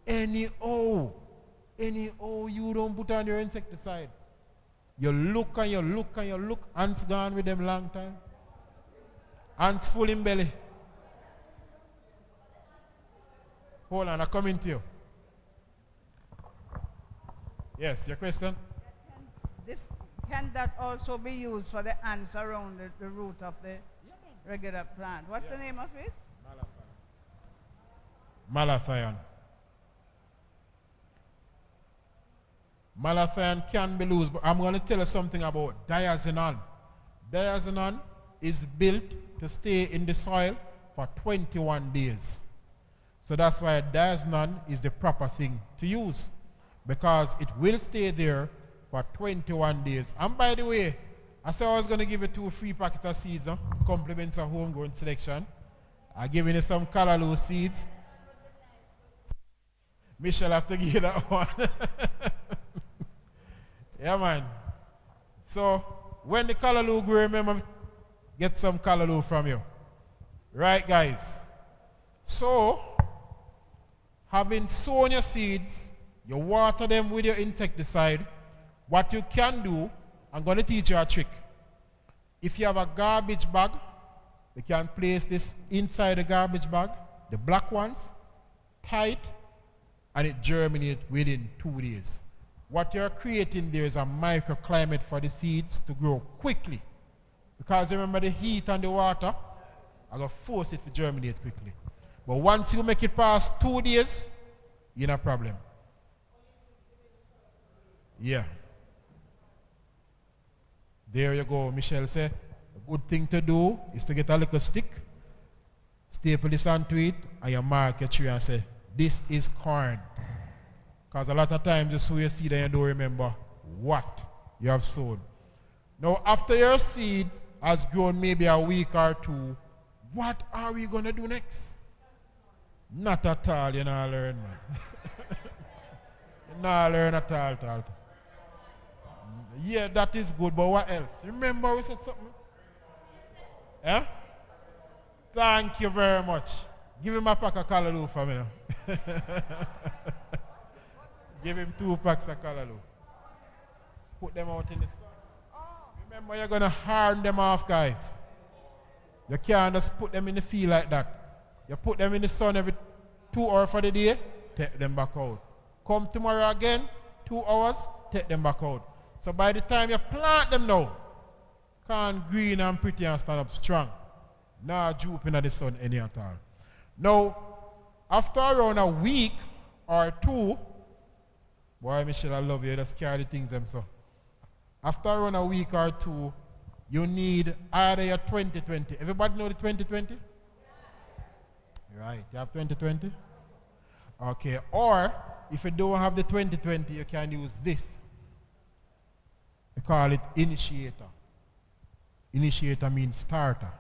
Anyhow, you don't put on your insecticide. You look and you look and you look. Ants gone with them long time. Ants full in belly. Hold on, I'm coming to you. Yes, your question? Can that also be used for the ants around the root of the regular plant? What's the name of it? Malathion. Malathion can be loose, but I'm going to tell you something about Diazinon. Diazinon is built to stay in the soil for 21 days. So that's why Diazinon is the proper thing to use, because it will stay there for 21 days. And by the way, I said I was going to give you 2 free packets of seeds, compliments of homegrown selection. I'm giving you some callaloo seeds. Michelle have to give you that one. Yeah, man. So, when the callaloo grow, remember, get some callaloo from you. Right, guys? So, having sown your seeds, you water them with your insecticide. What you can do, I'm going to teach you a trick. If you have a garbage bag, you can place this inside the garbage bag, the black ones, tight, and it germinates within 2 days. What you're creating there is a microclimate for the seeds to grow quickly. Because remember, the heat and the water are going to force it to germinate quickly. But once you make it past 2 days, you're in a problem. Yeah. There you go. Michelle said, a good thing to do is to get a little stick, staple this onto it, and you mark your tree and say, this is corn. Because a lot of times you sow your seed and you don't remember what you have sown. Now, after your seed has grown maybe a week or two, what are we going to do next? Not at all, you not learn, man. You not learn at all. Yeah, that is good, but what else? Remember we said something? Yeah? Thank you very much. Give him a pack of callaloo for me now. Give him 2 packs of callaloo. Put them out in the sun. Remember, you're going to harden them off, guys. You can't just put them in the field like that. You put them in the sun every 2 hours for the day, take them back out. Come tomorrow again, 2 hours, take them back out. So by the time you plant them now, can green and pretty and stand up strong. Not drooping at the sun any at all. Now, after around a week or 2, boy, Michelle, I love you. Just carry the things them so. After around a week or 2, you need either your 2020. Everybody know the 2020? Right. You have 2020? Okay. Or, if you don't have the 2020, you can use this. We call it initiator. Initiator means starter.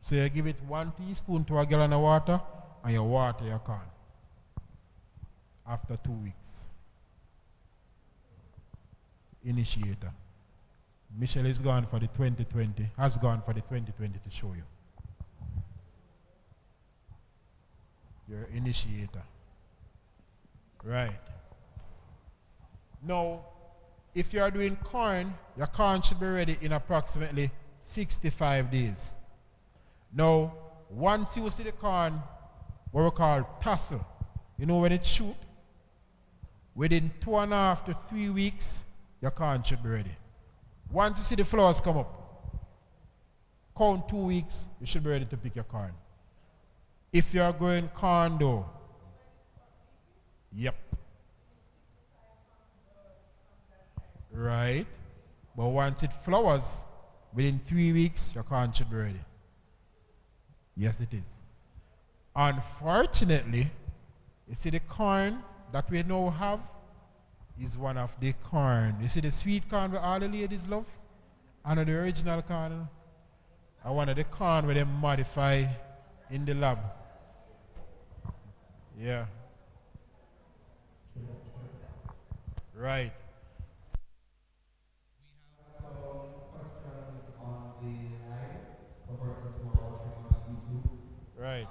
So you give it 1 teaspoon to a gallon of water, and you water your corn. After 2 weeks. Initiator. Michelle is gone for the 2020, has gone for the 2020 to show you. Your initiator. Right. Now, if you are doing corn, your corn should be ready in approximately 65 days. Now, once you see the corn, what we call tassel, you know when it shoot? Within 2.5 to 3 weeks, your corn should be ready. Once you see the flowers come up, count 2 weeks, you should be ready to pick your corn. If you are growing corn though, yep. Right. But once it flowers, within 3 weeks, your corn should be ready. Yes, it is. Unfortunately, you see the corn that we now have is one of the corn. You see the sweet corn where all the ladies love? And the original corn. And one of the corn where they modify in the lab. Yeah. Right. We have some questions on the line for persons who are watching on YouTube. Right.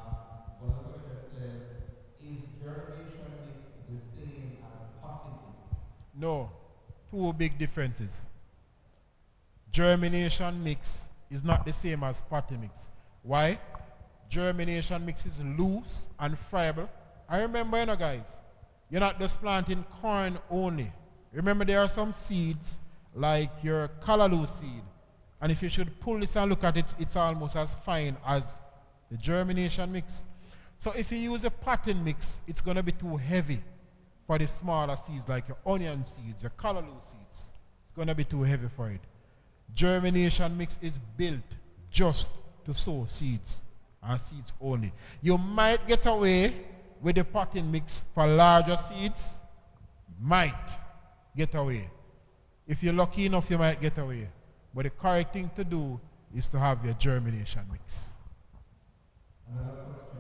One of the questions says, is germination mix the same as potting mix? No. 2 big differences. Germination mix is not the same as potting mix. Why? Germination mix is loose and friable. I remember, you know, guys, you're not just planting corn only. Remember, there are some seeds, like your callaloo seed. And if you should pull this and look at it, it's almost as fine as the germination mix. So if you use a potting mix, it's going to be too heavy for the smaller seeds, like your onion seeds, your callaloo seeds. It's going to be too heavy for it. Germination mix is built just to sow seeds, and seeds only. You might get away with the potting mix for larger seeds. Might get away. If you're lucky enough, you might get away. But the correct thing to do is to have your germination mix. Another question.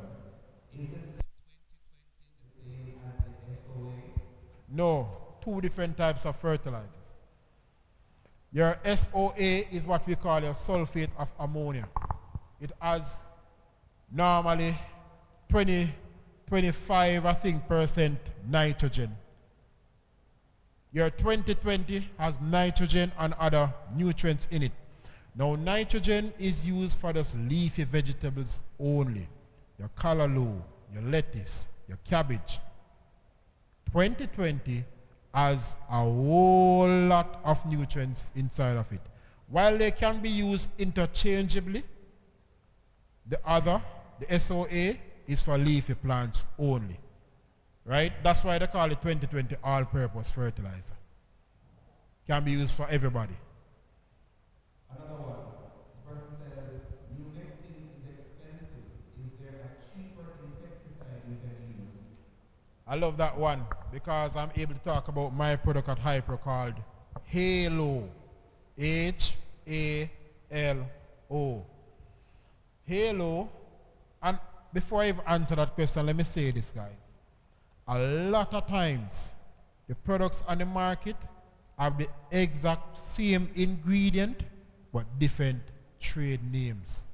Isn't the 2020 the same as the SOA? No, 2 different types of fertilizers. Your SOA is what we call your sulfate of ammonia. It has normally 25, I think, percent nitrogen. Your 2020 has nitrogen and other nutrients in it. Now, nitrogen is used for those leafy vegetables only. Your callaloo, your lettuce, your cabbage. 2020 has a whole lot of nutrients inside of it. While they can be used interchangeably, the other, the SOA, is for leafy plants only. Right? That's why they call it 2020 all-purpose fertilizer. Can be used for everybody. Another one. This person says, humecting is expensive. Is there a cheaper insecticide I love that one because I'm able to talk about my product at Hyper called Halo. H-A-L-O. Halo. And before I even answer that question, let me say this, guys. A lot of times, the products on the market have the exact same ingredient, but different trade names.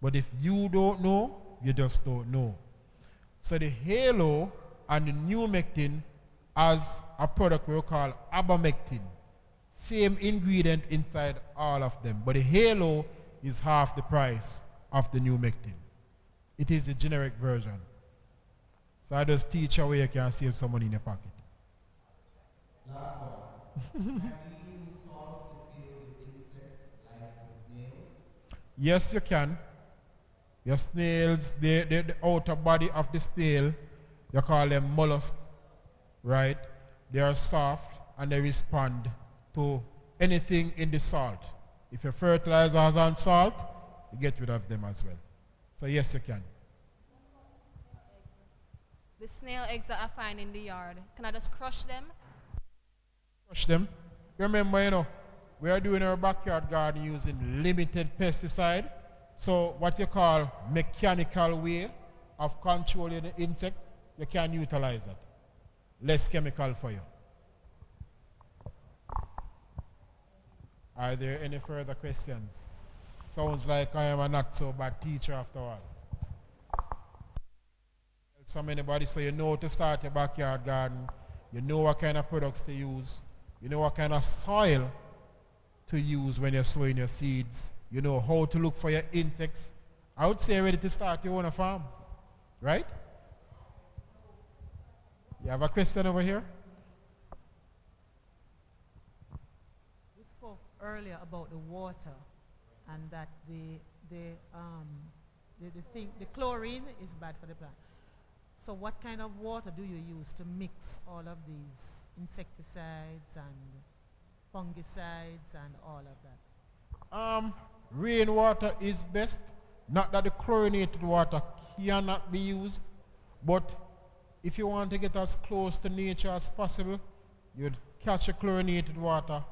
But if you don't know, you just don't know. So the Halo and the Numectin has a product we call abamectin. Same ingredient inside all of them. But the Halo is half the price of the Numectin. It is the generic version. So I just teach how you can save some money in your pocket. Last one. Can you use salt to kill the insects like the snails? Yes, you can. Your snails, the outer body of the snail, you call them mollusks, right? They are soft and they respond to anything in the salt. If your fertilizer has on salt, you get rid of them as well. So yes, you can. The snail eggs that I find in the yard, can I just crush them? Crush them. Remember, you know, we are doing our backyard garden using limited pesticide. So what you call mechanical way of controlling the insect, you can utilize that. Less chemical for you. Are there any further questions? Sounds like I am a not so bad teacher after all. Some anybody, so you know how to start your backyard garden, you know what kind of products to use, you know what kind of soil to use when you're sowing your seeds, you know how to look for your insects. I would say ready to start your own farm, right? You have a question over here? We spoke earlier about the water and that the chlorine is bad for the plant. So what kind of water do you use to mix all of these insecticides and fungicides and all of that? Rainwater is best. Not that the chlorinated water cannot be used, but if you want to get as close to nature as possible, you'd catch a chlorinated water,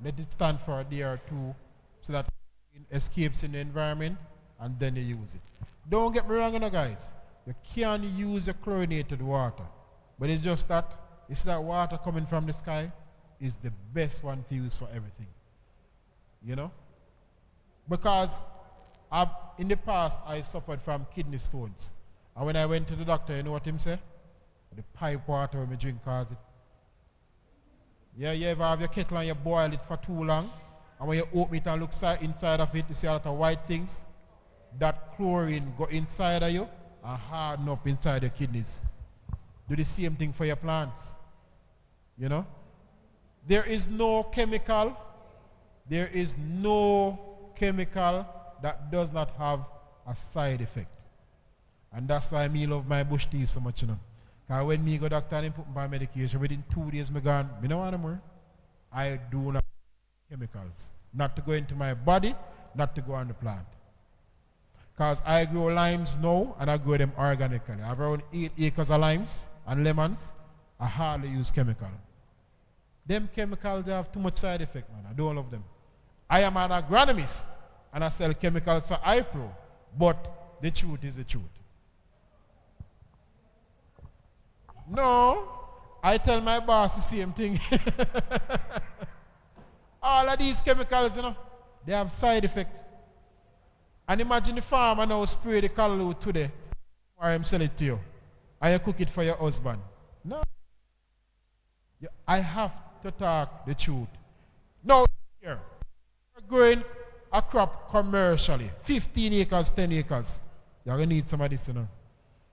let it stand for a day or two so that it escapes in the environment, and then you use it. Don't get me wrong, you know, guys. You can use a chlorinated water, but it's just that it's that water coming from the sky is the best one to use for everything. You know? Because in the past, I suffered from kidney stones. And when I went to the doctor, you know what him say? The pipe water when I drink cause it. Yeah, you ever have your kettle and you boil it for too long, and when you open it and look inside of it, you see a lot of white things. That chlorine go inside of you and harden up inside your kidneys. Do the same thing for your plants. You know? There is no chemical that does not have a side effect. And that's why me love my bush tea so much, you know. Because when me go doctor and put my medication, within 2 days me gone, me no want no more. I do not chemicals. Not to go into my body, not to go on the plant. Because I grow limes now, and I grow them organically. I have around 8 acres of limes and lemons. I hardly use chemical. Them chemicals, they have too much side effect, man. I don't love them. I am an agronomist, and I sell chemicals for iPro, but the truth is the truth. No, I tell my boss the same thing. All of these chemicals, you know, they have side effects. And imagine the farmer now spray the callaloo today, or him sell it to you, and you cook it for your husband. No. I have to talk the truth. Now, here, you're growing a crop commercially, 15 acres, 10 acres. You're going to need some of this, you know.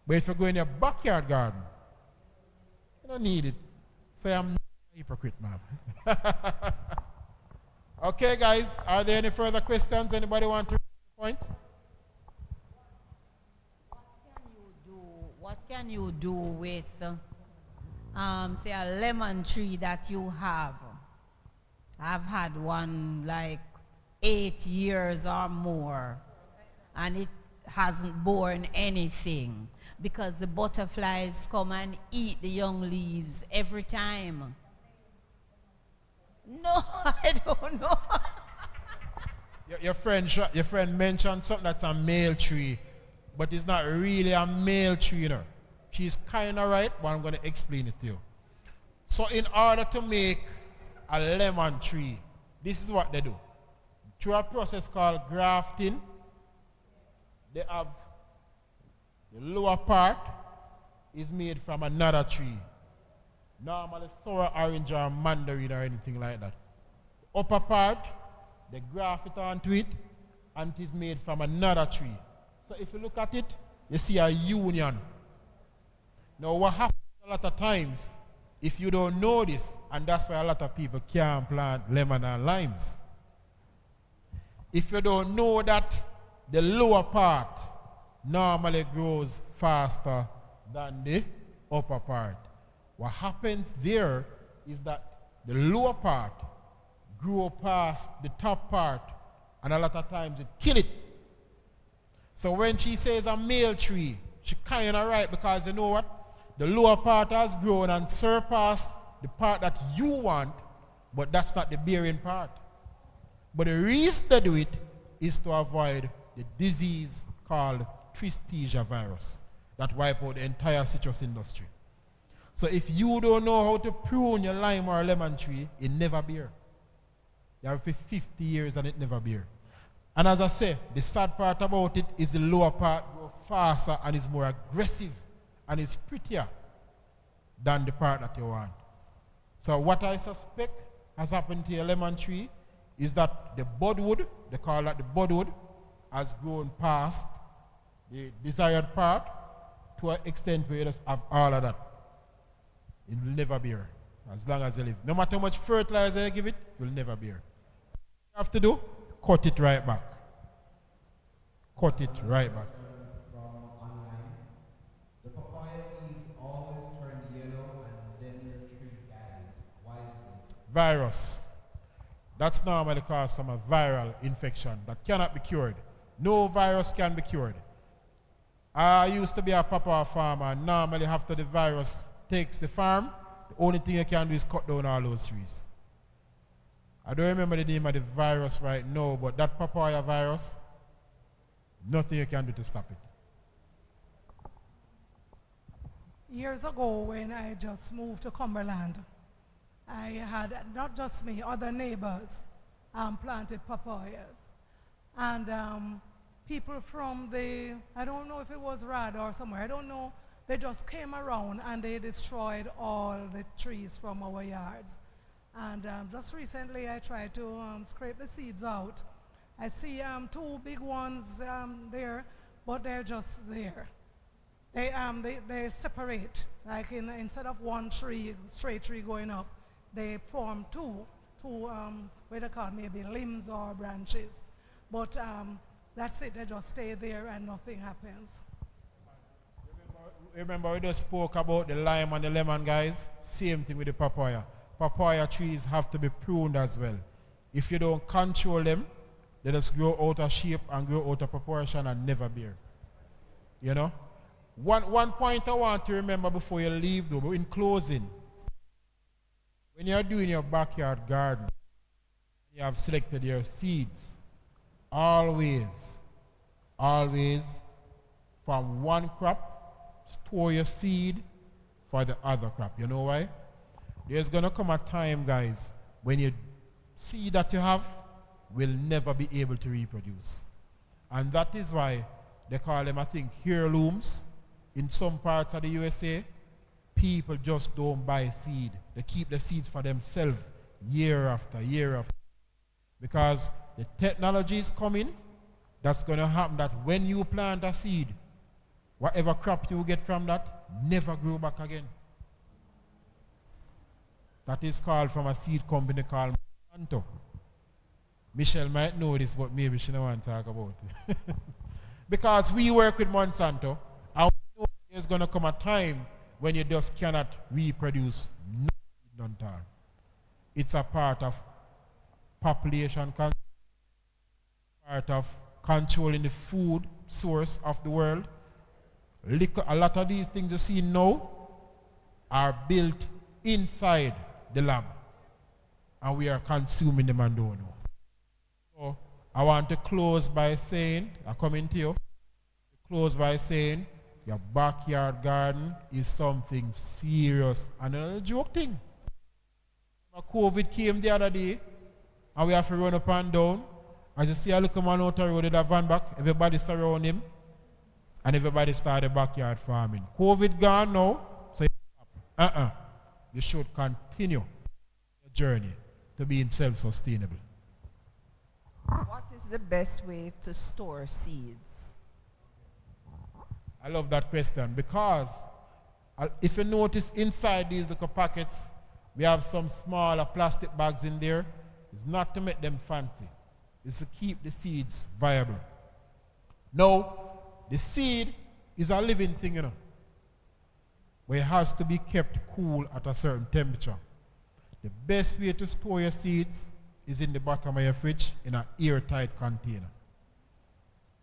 But if you go in your backyard garden, you don't need it. So I'm not a hypocrite, man. Okay, guys, are there any further questions? Anybody want to point? What can you do with, say, a lemon tree that you have? I've had one like 8 years or more, and it hasn't borne anything. because the butterflies come and eat the young leaves every time. No, I don't know. Your friend mentioned something that's a male tree, but it's not really a male tree, you know. She's kind of right, but I'm going to explain it to you. So in order to make a lemon tree, this is what they do. Through a process called grafting, they have the lower part is made from another tree. Normally sour orange or mandarin or anything like that. The upper part, they graft it onto it, and it is made from another tree. So if you look at it, you see a union. Now what happens a lot of times, if you don't know this, and that's why a lot of people can't plant lemon and limes. If you don't know that the lower part normally grows faster than the upper part, what happens there is that the lower part grow past the top part, and a lot of times it kill it. So when she says a male tree, she kind of right, because you know what? The lower part has grown and surpassed the part that you want, but that's not the bearing part. But the reason they do it is to avoid the disease called Tristigia virus that wipe out the entire citrus industry. So if you don't know how to prune your lime or lemon tree, it never bear. You have for 50 years and it never bear. And as I say, the sad part about it is the lower part grows faster and is more aggressive and is prettier than the part that you want. So what I suspect has happened to your lemon tree is that the budwood, they call that the budwood, has grown past the desired part to an extent where you just have all of that. It will never bear as long as you live. No matter how much fertilizer you give it, it will never bear. What you have to do, cut it right back. Cut it right back. From online, the papaya leaves always turn yellow and then the tree dies. Why is this? Virus. That's normally caused from a viral infection that cannot be cured. No virus can be cured. I used to be a papaya farmer, and normally after the virus takes the farm, the only thing you can do is cut down all those trees. I don't remember the name of the virus right now, but that papaya virus, nothing you can do to stop it. Years ago, when I just moved to Cumberland, I had, not just me, other neighbors planted papayas. And people from the, I don't know if it was Rad or somewhere, I don't know, they just came around and they destroyed all the trees from our yards. And just recently I tried to scrape the seeds out. I see two big ones there, but they're just there. They separate, like instead of one tree, straight tree going up, they form two what they call maybe limbs or branches. But that's it, they just stay there and nothing happens. Remember we just spoke about the lime and the lemon, guys? Same thing with the papaya. Papaya trees have to be pruned as well. If you don't control them, they just grow out of shape and grow out of proportion and never bear. You know? One point I want to remember before you leave though, in closing, when you're doing your backyard garden, you have selected your seeds, always from one crop, store your seed for the other crop. You know why? There's going to come a time, guys, when your seed that you have will never be able to reproduce. And that is why they call them, I think, heirlooms. In some parts of the USA, people just don't buy seed. They keep the seeds for themselves year after year after. Because the technology is coming, that's going to happen that when you plant a seed, whatever crop you get from that, never grow back again. That is called from a seed company called Monsanto. Michelle might know this, but maybe she don't want to talk about it. Because we work with Monsanto, and we know there's going to come a time when you just cannot reproduce none at all. It's a part of population control, part of controlling the food source of the world, A lot of these things you see now are built inside the lab. And we are consuming them and don't know. So I want to close by saying, I come into you, close by saying, your backyard garden is something serious and a joke thing. COVID came the other day, and we have to run up and down. As you see a little man out the road with a van back, everybody surround him, and everybody started backyard farming. COVID gone now, so you should continue your journey to being self-sustainable. What is the best way to store seeds? I love that question because if you notice inside these little packets, we have some smaller plastic bags in there. It's not to make them fancy. It's to keep the seeds viable. Now, the seed is a living thing, you know. But it has to be kept cool at a certain temperature. The best way to store your seeds is in the bottom of your fridge in an airtight container.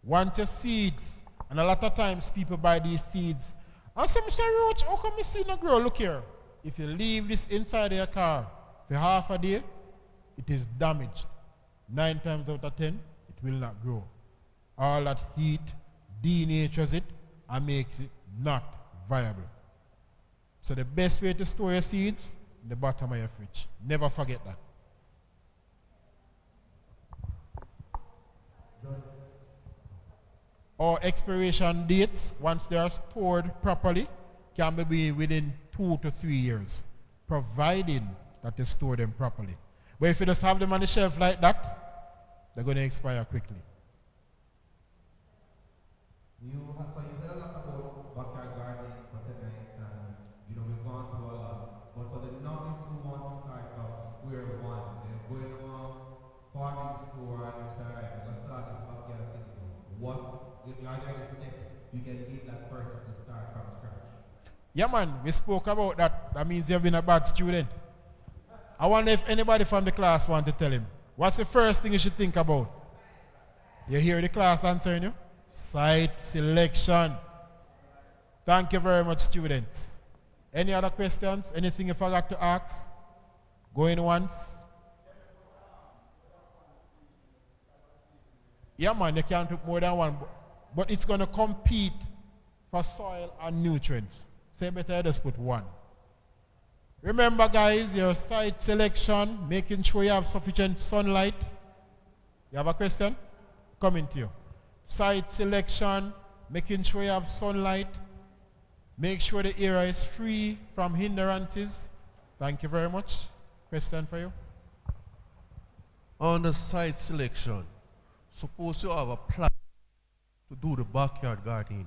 Once your seeds, and a lot of times people buy these seeds, and say, Mr. Roach, how come you see no grow? Look here. If you leave this inside your car for half a day, it is damaged. 9 times out of 10, it will not grow. All that heat denatures it and makes it not viable. So the best way to store your seeds, in the bottom of your fridge. Never forget that. Or expiration dates, once they are stored properly, can be within 2 to 3 years, providing that you store them properly. But if you just have them on the shelf like that, they're going to expire quickly. You said a lot about backyard gardening for tonight, and we've gone through a lot. But for the novice who wants to start from square one, they're going to farming store and they say, all right, let's start this backyard thing. Are there any steps you can give that person to start from scratch? Yeah, man, we spoke about that. That means you've been a bad student. I wonder if anybody from the class want to tell him. What's the first thing you should think about? You hear the class answering you? Site selection. Thank you very much, students. Any other questions? Anything you forgot to ask? Going once? Yeah, man, you can put more than one. But it's going to compete for soil and nutrients. So you better just put one. Remember, guys, your site selection, making sure you have sufficient sunlight. You have a question? Coming to you. Site selection, making sure you have sunlight. Make sure the area is free from hindrances. Thank you very much. Question for you? On the site selection, suppose you have a plan to do the backyard gardening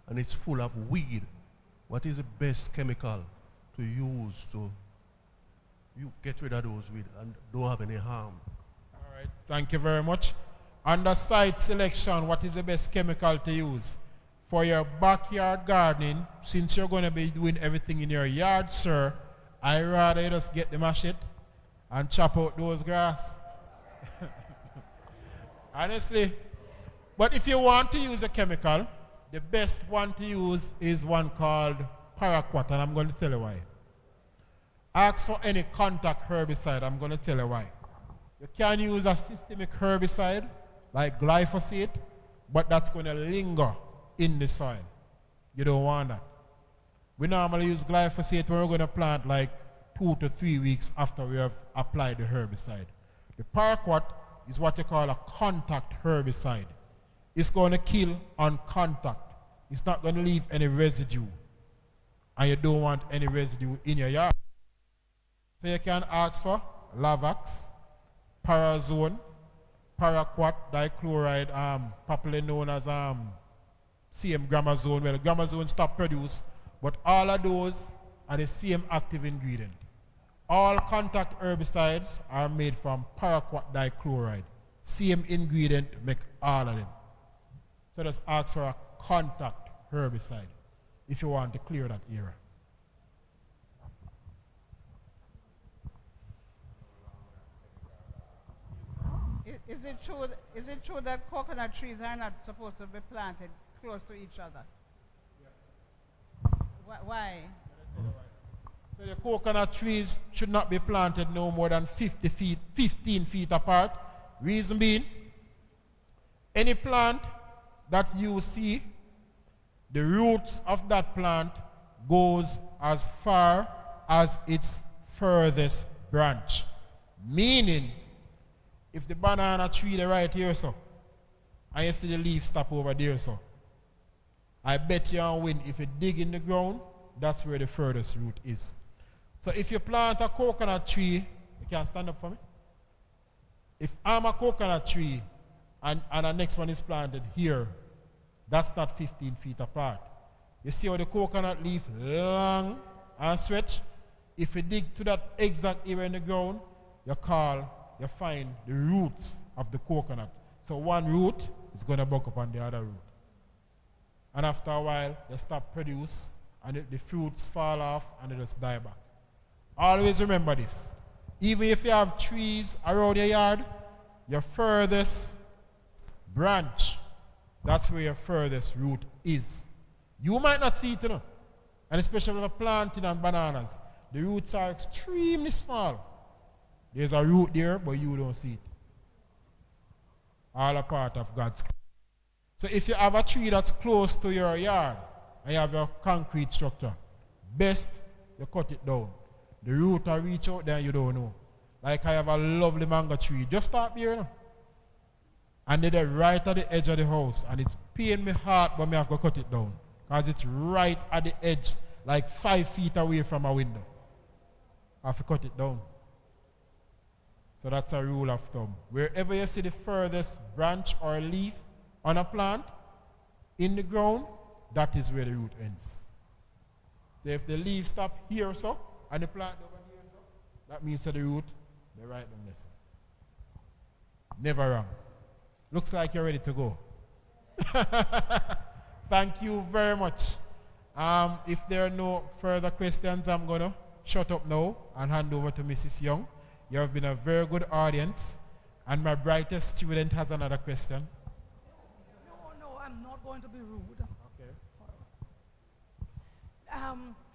and it's full of weed. What is the best chemical to use to get rid of those weeds and don't have any harm? All right, thank you very much. Under site selection, what is the best chemical to use? For your backyard gardening, since you're going to be doing everything in your yard, sir, I'd rather you just get the machete and chop out those grass. Honestly. But if you want to use a chemical, the best one to use is one called paraquat, and I'm going to tell you why. Ask for any contact herbicide, I'm going to tell you why. You can use a systemic herbicide like glyphosate, but that's going to linger in the soil. You don't want that. We normally use glyphosate when we're going to plant like 2 to 3 weeks after we have applied the herbicide. The paraquat is what you call a contact herbicide. It's going to kill on contact. It's not going to leave any residue. And you don't want any residue in your yard. So you can ask for Lavax, Parazone, Paraquat, dichloride, popularly known as CM gramazone. Well, gramazone stop produce, but all of those are the same active ingredient. All contact herbicides are made from paraquat dichloride. Same ingredient make all of them. So just ask for a contact herbicide if you want to clear that area. Is it true that coconut trees are not supposed to be planted close to each other? Why? So the coconut trees should not be planted no more than 15 feet apart. Reason being, any plant that you see, the roots of that plant goes as far as its furthest branch. Meaning, if the banana tree is right here, so, and you see the leaf stop over there, so, I bet you on win. If you dig in the ground, that's where the furthest root is. So if you plant a coconut tree, you can stand up for me? If I'm a coconut tree and the next one is planted here, that's not 15 feet apart. You see how the coconut leaf long and stretch? If you dig to that exact area in the ground, you find the roots of the coconut. So one root is going to buck up on the other root. And after a while, they stop produce, and the fruits fall off, and they just die back. Always remember this. Even if you have trees around your yard, your furthest branch, that's where your furthest root is. You might not see it, you know. And especially with planting and bananas, the roots are extremely small. There's a root there, but you don't see it. All a part of God's. So if you have a tree that's close to your yard and you have your concrete structure, best you cut it down. The root will reach out there and you don't know. Like I have a lovely mango tree, just start here, you know. And they're right at the edge of the house, and it's paying me hard, but I have to cut it down. Because it's right at the edge, like 5 feet away from a window. I have to cut it down. So that's a rule of thumb. Wherever you see the furthest branch or leaf on a plant, in the ground, that is where the root ends. So if the leaf stop here so, and the plant over here so, that means that the root, they're right on this. Never wrong. Looks like you're ready to go. Thank you very much. If there are no further questions, I'm going to shut up now and hand over to Mrs. Young. You have been a very good audience. And my brightest student has another question. No, I'm not going to be rude. Okay.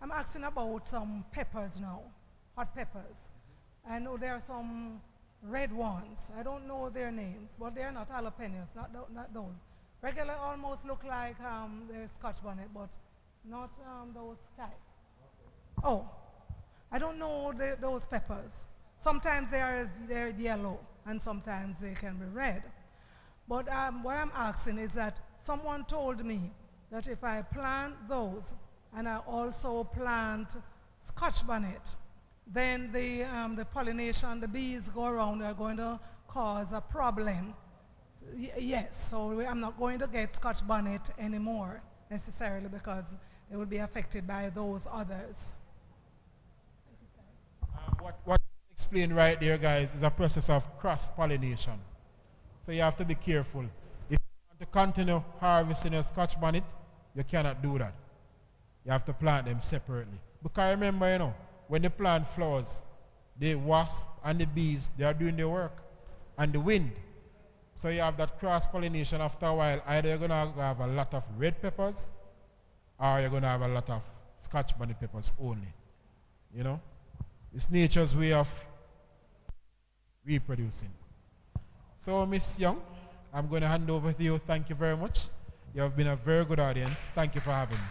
I'm asking about some peppers now, hot peppers. I know there are some red ones. I don't know their names, but they're not jalapenos, not those. Regular almost look like the Scotch bonnet, but not those type. Okay. Oh, I don't know those peppers. Sometimes they're yellow, and sometimes they can be red. But what I'm asking is that someone told me that if I plant those, and I also plant Scotch bonnet, then the pollination, the bees go around, are going to cause a problem. Yes, so I'm not going to get Scotch bonnet anymore necessarily because they will be affected by those others. What explained right there, guys, is a process of cross-pollination. So you have to be careful. If you want to continue harvesting your Scotch bonnet, you cannot do that. You have to plant them separately. Because remember, you know, when the plant flowers, the wasp and the bees, they are doing their work. And the wind. So you have that cross-pollination after a while. Either you're going to have a lot of red peppers, or you're going to have a lot of Scotch bonnet peppers only. You know? It's nature's way of reproducing. So, Miss Young, I'm going to hand over to you. Thank you very much. You have been a very good audience. Thank you for having me.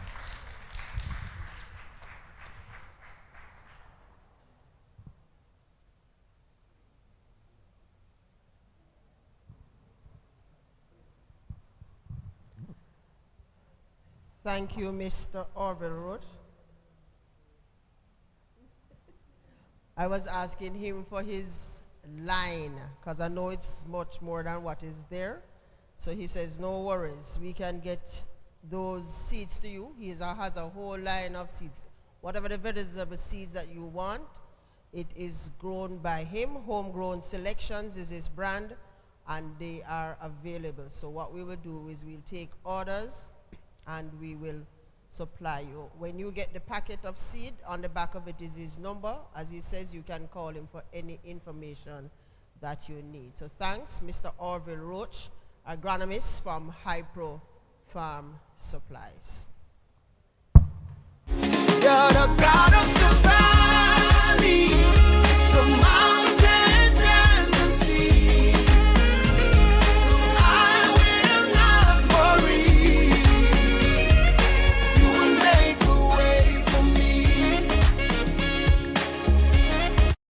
Thank you, Mr. Orville. I was asking him for his line, because I know it's much more than what is there. So he says, no worries, we can get those seeds to you. He has a whole line of seeds. Whatever the vegetable seeds that you want, it is grown by him. Homegrown Selections is his brand, and they are available. So what we will do is we'll take orders, and we will supply you. When you get the packet of seed, on the back of it is his number. As he says, you can call him for any information that you need. So thanks, Mr. Orville Roach, agronomist from Hypro Farm Supplies.